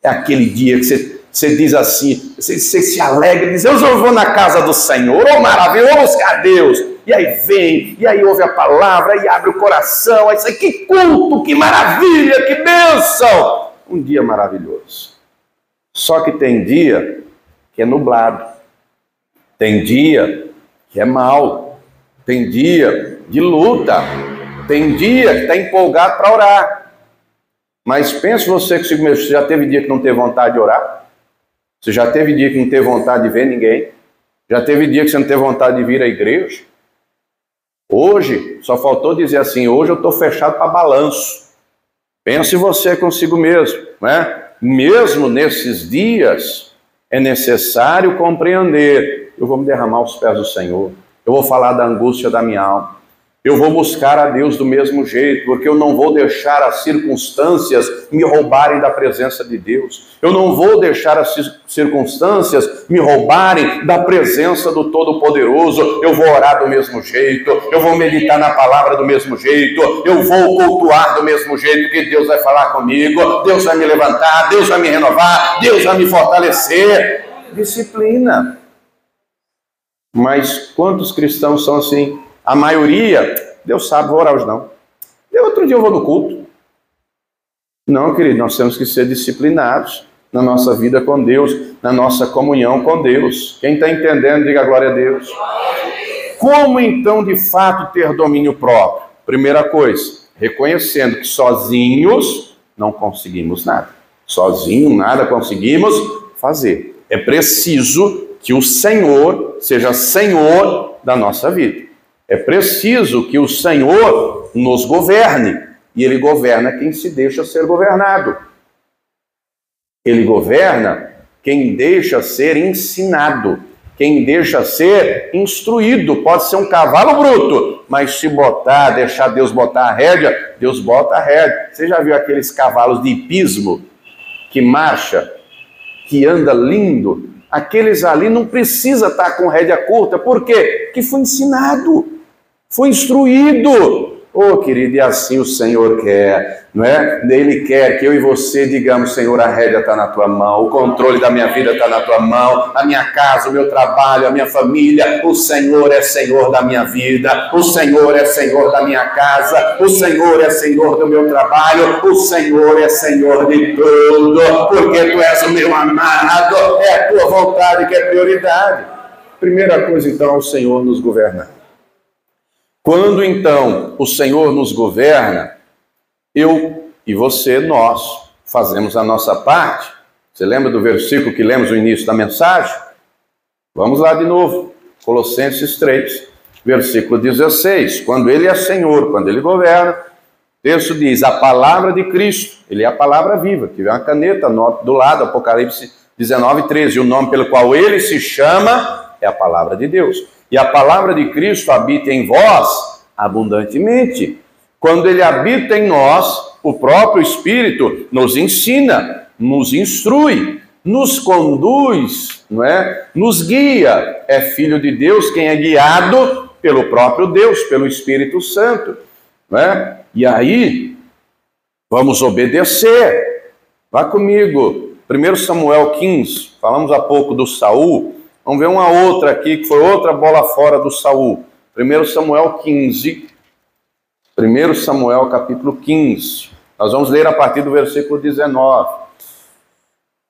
É aquele dia que você diz assim, você se alegra, diz, eu vou na casa do Senhor, oh maravilha, vou buscar Deus. E aí vem, e aí ouve a palavra, e abre o coração, aí sai, que culto, que maravilha, que bênção. Um dia maravilhoso. Só que tem dia que é nublado. Tem dia que é mal, tem dia de luta, tem dia que está empolgado para orar. Mas pense você que você já teve dia que não teve vontade de orar? Você já teve dia que não teve vontade de ver ninguém? Já teve dia que você não teve vontade de vir à igreja? Hoje, só faltou dizer assim, hoje eu estou fechado para balanço. Pense você consigo mesmo, né? Mesmo nesses dias, é necessário compreender. Eu vou me derramar aos pés do Senhor. Eu vou falar da angústia da minha alma. Eu vou buscar a Deus do mesmo jeito, porque eu não vou deixar as circunstâncias me roubarem da presença de Deus. Eu não vou deixar as circunstâncias me roubarem da presença do Todo-Poderoso. Eu vou orar do mesmo jeito, eu vou meditar na palavra do mesmo jeito, eu vou cultuar do mesmo jeito, que Deus vai falar comigo, Deus vai me levantar, Deus vai me renovar, Deus vai me fortalecer. Disciplina. Mas quantos cristãos são assim? A maioria, Deus sabe, vou orar hoje não. E outro dia eu vou no culto. Não, querido, nós temos que ser disciplinados na nossa vida com Deus, na nossa comunhão com Deus. Quem está entendendo, diga glória a Deus. Como então, de fato, ter domínio próprio? Primeira coisa, reconhecendo que sozinhos não conseguimos nada. Sozinho nada conseguimos fazer. É preciso que o Senhor seja Senhor da nossa vida. É preciso que o Senhor nos governe. E Ele governa quem se deixa ser governado. Ele governa quem deixa ser ensinado. Quem deixa ser instruído. Pode ser um cavalo bruto, mas se deixar Deus botar a rédea, Deus bota a rédea. Você já viu aqueles cavalos de hipismo que marcha, que anda lindo? Aqueles ali não precisa estar com rédea curta. Por quê? Porque foi ensinado, foi instruído. Oh, querido, e assim o Senhor quer, não é? Ele quer que eu e você digamos, Senhor, a rédea está na tua mão, o controle da minha vida está na tua mão, a minha casa, o meu trabalho, a minha família, o Senhor é Senhor da minha vida, o Senhor é Senhor da minha casa, o Senhor é Senhor do meu trabalho, o Senhor é Senhor de tudo, porque Tu és o meu amado, é a Tua vontade que é prioridade. Primeira coisa, então, é o Senhor nos governar. Quando, então, o Senhor nos governa, eu e você, nós, fazemos a nossa parte. Você lembra do versículo que lemos no início da mensagem? Vamos lá de novo. Colossenses 3, versículo 16. Quando Ele é Senhor, quando Ele governa, o texto diz, a palavra de Cristo, Ele é a palavra viva. Tiver uma caneta do lado, Apocalipse 19, 13. O nome pelo qual Ele se chama é a palavra de Deus. E a palavra de Cristo habita em vós abundantemente. Quando Ele habita em nós, o próprio Espírito nos ensina, nos instrui, nos conduz, não é? Nos guia. É filho de Deus quem é guiado pelo próprio Deus, pelo Espírito Santo, não é? E aí, vamos obedecer. Vá comigo. 1 Samuel 15, falamos há pouco do Saul. Vamos ver uma outra aqui, que foi outra bola fora do Saul. 1 Samuel 15. 1 Samuel capítulo 15. Nós vamos ler a partir do versículo 19.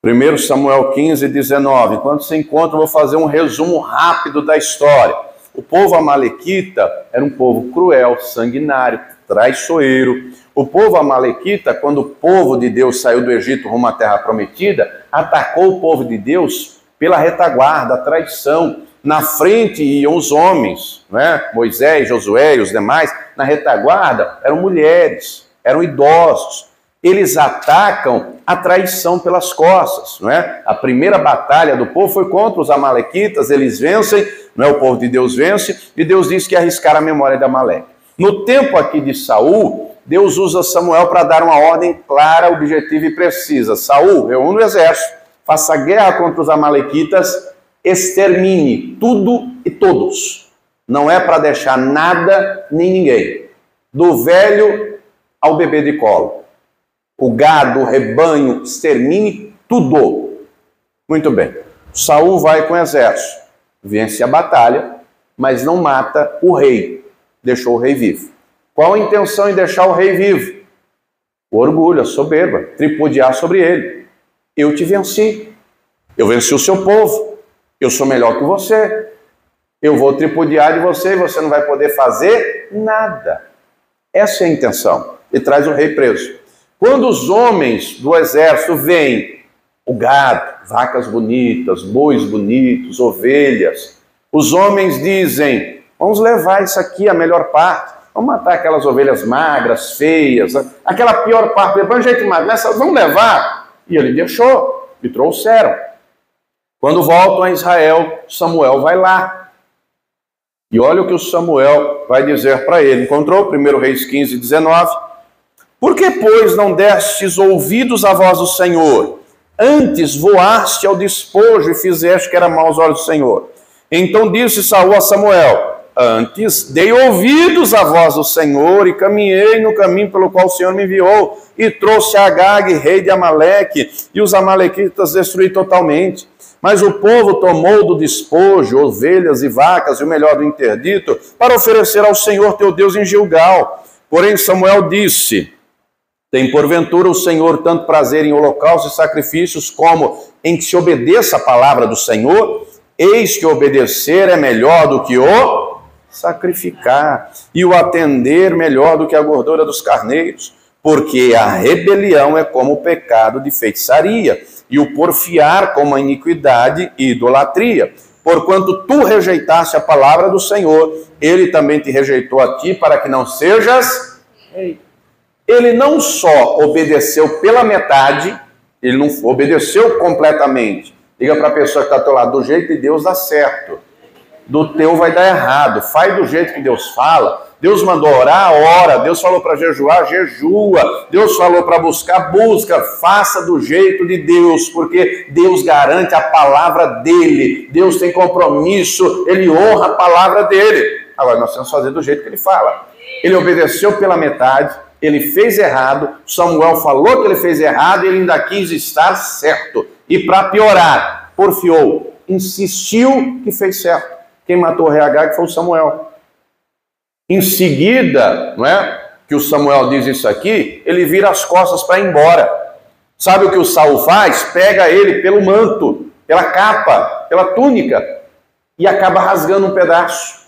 1 Samuel 15, 19. Enquanto se encontra, eu vou fazer um resumo rápido da história. O povo amalequita era um povo cruel, sanguinário, traiçoeiro. O povo amalequita, quando o povo de Deus saiu do Egito rumo à terra prometida, atacou o povo de Deus pela retaguarda, a traição. Na frente iam os homens, né? Moisés, Josué e os demais. Na retaguarda eram mulheres. eram idosos. Eles atacam a traição pelas costas, não é? A primeira batalha do povo foi contra os amalequitas, eles vencem, não é? O povo de Deus vence, e Deus diz que arriscaram a memória de Amaleque. No tempo aqui de Saul, Deus usa Samuel para dar uma ordem clara, objetiva e precisa. Saul, reúne o exército, faça guerra contra os amalequitas, extermine tudo e todos. Não é para deixar nada nem ninguém, do velho ao bebê de colo. O gado, o rebanho, extermine tudo. Muito bem. Saul vai com o exército, vence a batalha, mas não mata o rei. Deixou o rei vivo. Qual a intenção em deixar o rei vivo? O orgulho, a soberba, tripudiar sobre ele. Eu te venci. Eu venci o seu povo. Eu sou melhor que você. Eu vou tripudiar de você e você não vai poder fazer nada. Essa é a intenção. E traz o rei preso. Quando os homens do exército veem o gado, vacas bonitas, bois bonitos, ovelhas, os homens dizem, vamos levar isso aqui, a melhor parte, vamos matar aquelas ovelhas magras, feias, aquela pior parte, depois a gente mata, vamos levar. E ele deixou, e trouxeram. Quando voltam a Israel, Samuel vai lá. E olha o que o Samuel vai dizer para ele. Encontrou 1 Reis 15, 19. Por que, pois, não destes ouvidos à voz do Senhor? Antes voaste ao despojo e fizeste que era mau aos olhos do Senhor. Então disse Saul a Samuel, antes dei ouvidos à voz do Senhor e caminhei no caminho pelo qual o Senhor me enviou e trouxe a Agag, rei de Amaleque, e os amalequitas destruí totalmente. Mas o povo tomou do despojo ovelhas e vacas e o melhor do interdito para oferecer ao Senhor teu Deus em Gilgal. Porém Samuel disse, tem porventura o Senhor tanto prazer em holocaustos e sacrifícios como em que se obedeça a palavra do Senhor? Eis que obedecer é melhor do que o sacrificar, e o atender melhor do que a gordura dos carneiros, porque a rebelião é como o pecado de feitiçaria, e o porfiar como a iniquidade e idolatria. Porquanto tu rejeitaste a palavra do Senhor, ele também te rejeitou a ti, para que não sejas rei. Ele não só obedeceu pela metade, ele não obedeceu completamente. Diga para a pessoa que está ao teu lado, do jeito de Deus dá certo, do teu vai dar errado. Faz do jeito que Deus fala. Deus mandou orar, ora. Deus falou para jejuar, jejua. Deus falou para buscar, busca. Faça do jeito de Deus, porque Deus garante a palavra dele. Deus tem compromisso, ele honra a palavra dele. Agora nós temos que fazer do jeito que ele fala. Ele obedeceu pela metade, ele fez errado, Samuel falou que ele fez errado e ele ainda quis estar certo. E para piorar, porfiou, insistiu que fez certo. Quem matou o rei Agag foi o Samuel. Em seguida, não é, que o Samuel diz isso aqui, ele vira as costas para ir embora. Sabe o que o Saul faz? Pega ele pelo manto, pela capa, pela túnica e acaba rasgando um pedaço.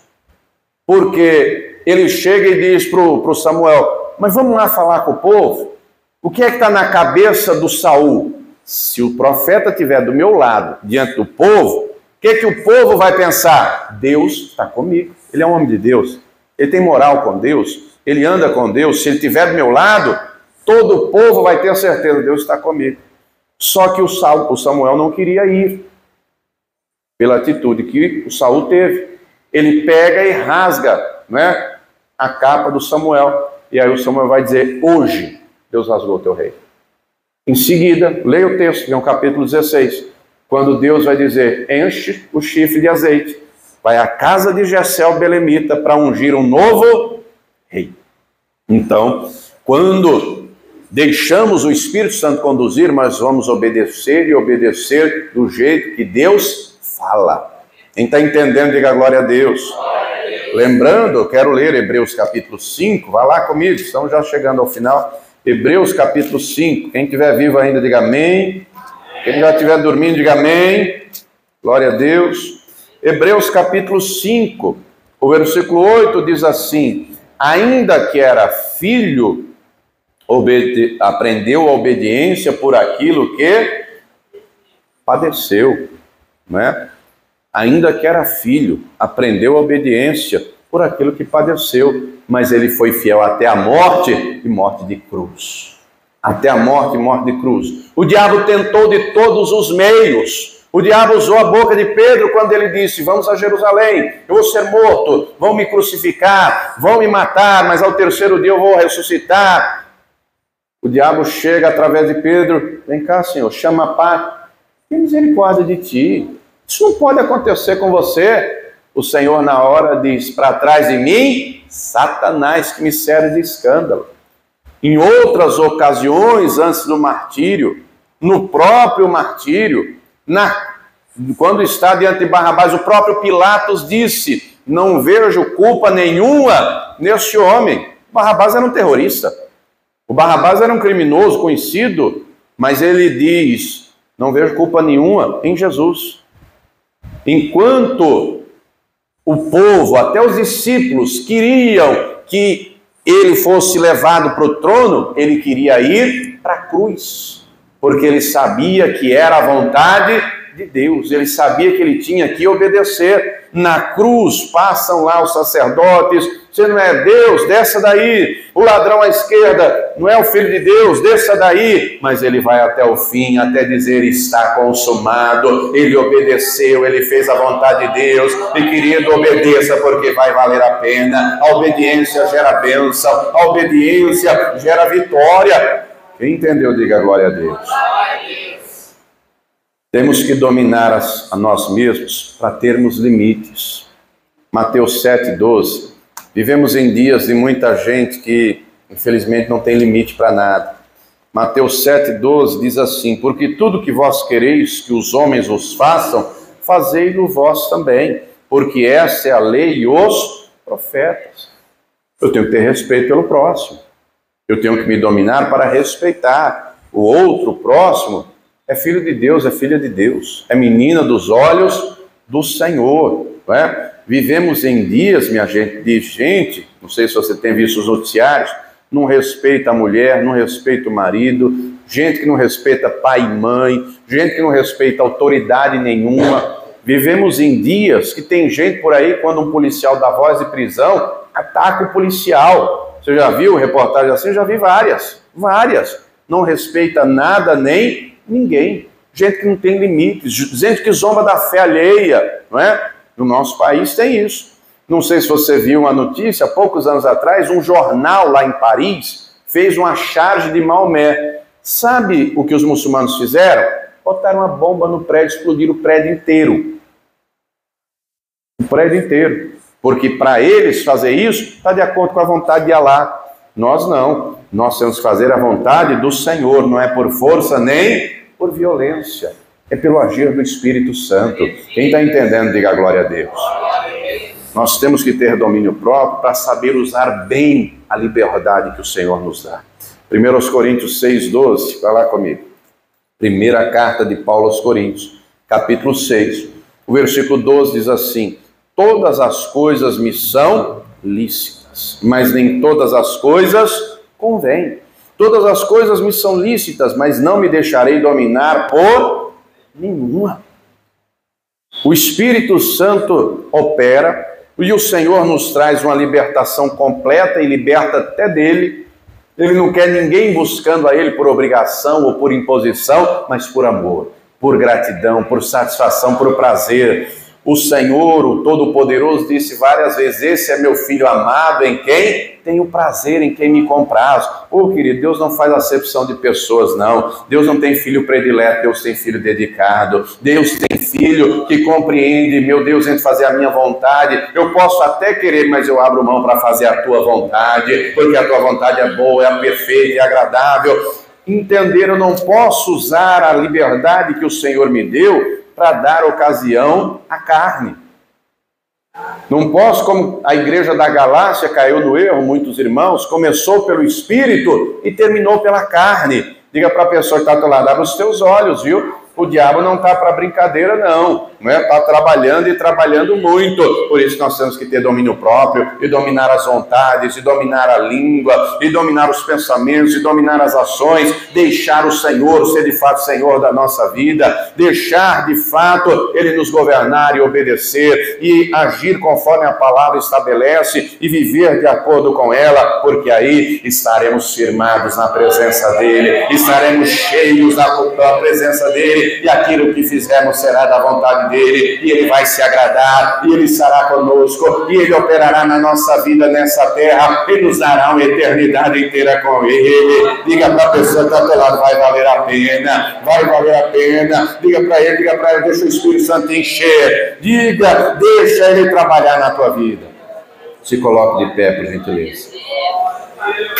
Porque ele chega e diz para o Samuel, mas vamos lá falar com o povo? O que é que está na cabeça do Saul? Se o profeta estiver do meu lado, diante do povo, o que o povo vai pensar? Deus está comigo. Ele é um homem de Deus. Ele tem moral com Deus. Ele anda com Deus. Se ele estiver do meu lado, todo o povo vai ter a certeza, Deus está comigo. Só que o Samuel não queria ir, pela atitude que o Saul teve. Ele pega e rasga, né, a capa do Samuel. E aí o Samuel vai dizer, hoje Deus rasgou o teu rei. Em seguida, leia o texto, que é o capítulo 16, quando Deus vai dizer, enche o chifre de azeite, vai à casa de Jessé o belemita para ungir um novo rei. Então, quando deixamos o Espírito Santo conduzir, nós vamos obedecer e obedecer do jeito que Deus fala. Quem está entendendo, diga glória a Deus. Lembrando, eu quero ler Hebreus capítulo 5, vá lá comigo, estamos já chegando ao final. Hebreus capítulo 5, quem estiver vivo ainda, diga amém. Quem já estiver dormindo, diga amém. Glória a Deus. Hebreus capítulo 5, o versículo 8 diz assim, ainda que era filho, aprendeu a obediência por aquilo que padeceu, né? Ainda que era filho, aprendeu a obediência por aquilo que padeceu, mas ele foi fiel até a morte, e morte de cruz. Até a morte e morte de cruz. O diabo tentou de todos os meios. O diabo usou a boca de Pedro quando ele disse: vamos a Jerusalém, eu vou ser morto, vão me crucificar, vão me matar, mas ao terceiro dia eu vou ressuscitar. O diabo chega através de Pedro: vem cá, Senhor, chama a paz, tem misericórdia de ti, isso não pode acontecer com você. O Senhor na hora diz: para trás de mim, Satanás, que me serve de escândalo. Em outras ocasiões, antes do martírio, no próprio martírio, quando está diante de Barrabás, o próprio Pilatos disse: não vejo culpa nenhuma neste homem. Barrabás era um terrorista. O Barrabás era um criminoso conhecido, mas ele diz: não vejo culpa nenhuma em Jesus. Enquanto o povo, até os discípulos, queriam que ele fosse levado para o trono, ele queria ir para a cruz, porque ele sabia que era a vontade de Deus, ele sabia que ele tinha que obedecer. Na cruz passam lá os sacerdotes: você não é Deus, desça daí. O ladrão à esquerda não é o Filho de Deus, desça daí. Mas ele vai até o fim, até dizer: está consumado. Ele obedeceu, ele fez a vontade de Deus. E querido, obedeça, porque vai valer a pena. A obediência gera bênção, a obediência gera vitória. Quem entendeu, diga glória a Deus. Temos que dominar a nós mesmos para termos limites. Mateus 7,12. Vivemos em dias de muita gente que, infelizmente, não tem limite para nada. Mateus 7,12 diz assim: porque tudo que vós quereis que os homens vos façam, fazei-lo vós também, porque essa é a lei e os profetas. Eu tenho que ter respeito pelo próximo. Eu tenho que me dominar para respeitar o outro, o próximo. É filho de Deus, é filha de Deus, é menina dos olhos do Senhor, não é? Vivemos em dias, minha gente, de gente, não sei se você tem visto os noticiários, não respeita a mulher, não respeita o marido, gente que não respeita pai e mãe, gente que não respeita autoridade nenhuma. Vivemos em dias que tem gente por aí, quando um policial dá voz de prisão, ataca o policial. Você já viu reportagem assim? Eu já vi várias. Não respeita nada nem ninguém, gente que não tem limites, gente que zomba da fé alheia, não é? No nosso país tem isso. Não sei se você viu uma notícia, há poucos anos atrás, um jornal lá em Paris fez uma charge de Maomé. Sabe o que os muçulmanos fizeram? Botaram uma bomba no prédio, explodiram o prédio inteiro. O prédio inteiro. Porque para eles fazer isso, está de acordo com a vontade de Alá. Nós não. Nós temos que fazer a vontade do Senhor, não é por força nem por violência, é pelo agir do Espírito Santo. Quem está entendendo, diga glória a Deus. Nós temos que ter domínio próprio para saber usar bem a liberdade que o Senhor nos dá. 1 Coríntios 6,12, vai lá comigo. Primeira carta de Paulo aos Coríntios, capítulo 6, o versículo 12 diz assim: todas as coisas me são lícitas, mas nem todas as coisas convêm. Todas as coisas me são lícitas, mas não me deixarei dominar por nenhuma. O Espírito Santo opera e o Senhor nos traz uma libertação completa e liberta até dele. Ele não quer ninguém buscando a ele por obrigação ou por imposição, mas por amor, por gratidão, por satisfação, por prazer. O Senhor, o Todo-Poderoso, disse várias vezes: esse é meu filho amado, em quem tenho prazer, em quem me comprazo. Querido, Deus não faz acepção de pessoas, não. Deus não tem filho predileto, Deus tem filho dedicado. Deus tem filho que compreende: meu Deus, entre fazer a minha vontade, eu posso até querer, mas eu abro mão para fazer a tua vontade, porque a tua vontade é boa, é perfeita, é agradável. Entender, eu não posso usar a liberdade que o Senhor me deu para dar ocasião à carne. Não posso, como a igreja da Galácia caiu no erro, muitos irmãos, começou pelo Espírito e terminou pela carne. Diga para a pessoa que está ao teu lado: abre os teus olhos, viu? O diabo não está para brincadeira, não. não é? Está trabalhando e trabalhando muito. Por isso nós temos que ter domínio próprio, e dominar as vontades, e dominar a língua, e dominar os pensamentos, e dominar as ações, deixar o Senhor ser de fato Senhor da nossa vida, deixar de fato Ele nos governar e obedecer, e agir conforme a palavra estabelece, e viver de acordo com ela, porque aí estaremos firmados na presença dEle, estaremos cheios da presença dEle, e aquilo que fizermos será da vontade dEle, e Ele vai se agradar, e Ele estará conosco, e Ele operará na nossa vida nessa terra, e nos dará uma eternidade inteira com Ele. Diga para a pessoa que está do teu lado, vai valer a pena, vai valer a pena. Diga para ele, deixa o Espírito Santo encher, diga, deixa Ele trabalhar na tua vida. Se coloque de pé, por gentileza.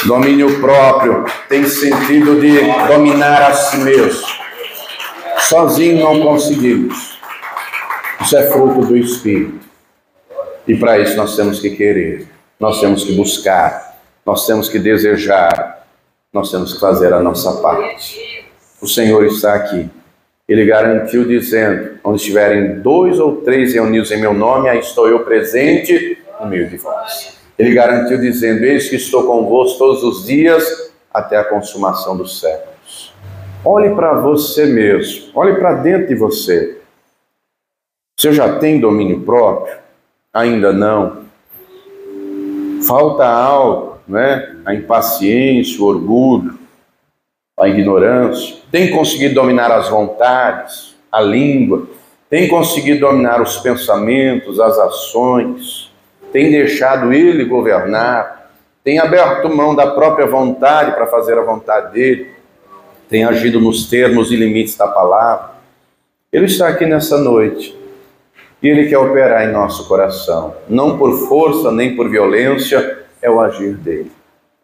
Domínio próprio tem sentido de dominar a si mesmo. Sozinho não conseguimos. Isso é fruto do Espírito. E para isso nós temos que querer, nós temos que buscar, nós temos que desejar, nós temos que fazer a nossa parte. O Senhor está aqui. Ele garantiu dizendo, onde estiverem 2 ou 3 reunidos em meu nome, aí estou eu presente no meio de vós. Ele garantiu dizendo, eis que estou convosco todos os dias até a consumação dos séculos. Olhe para você mesmo, olhe para dentro de você. Você já tem domínio próprio? Ainda não. Falta algo, né? A impaciência, o orgulho, a ignorância. Tem conseguido dominar as vontades, a língua. Tem conseguido dominar os pensamentos, as ações. Tem deixado Ele governar. Tem aberto mão da própria vontade para fazer a vontade dEle. Tem agido nos termos e limites da palavra. Ele está aqui nessa noite. E Ele quer operar em nosso coração. Não por força, nem por violência, é o agir dEle.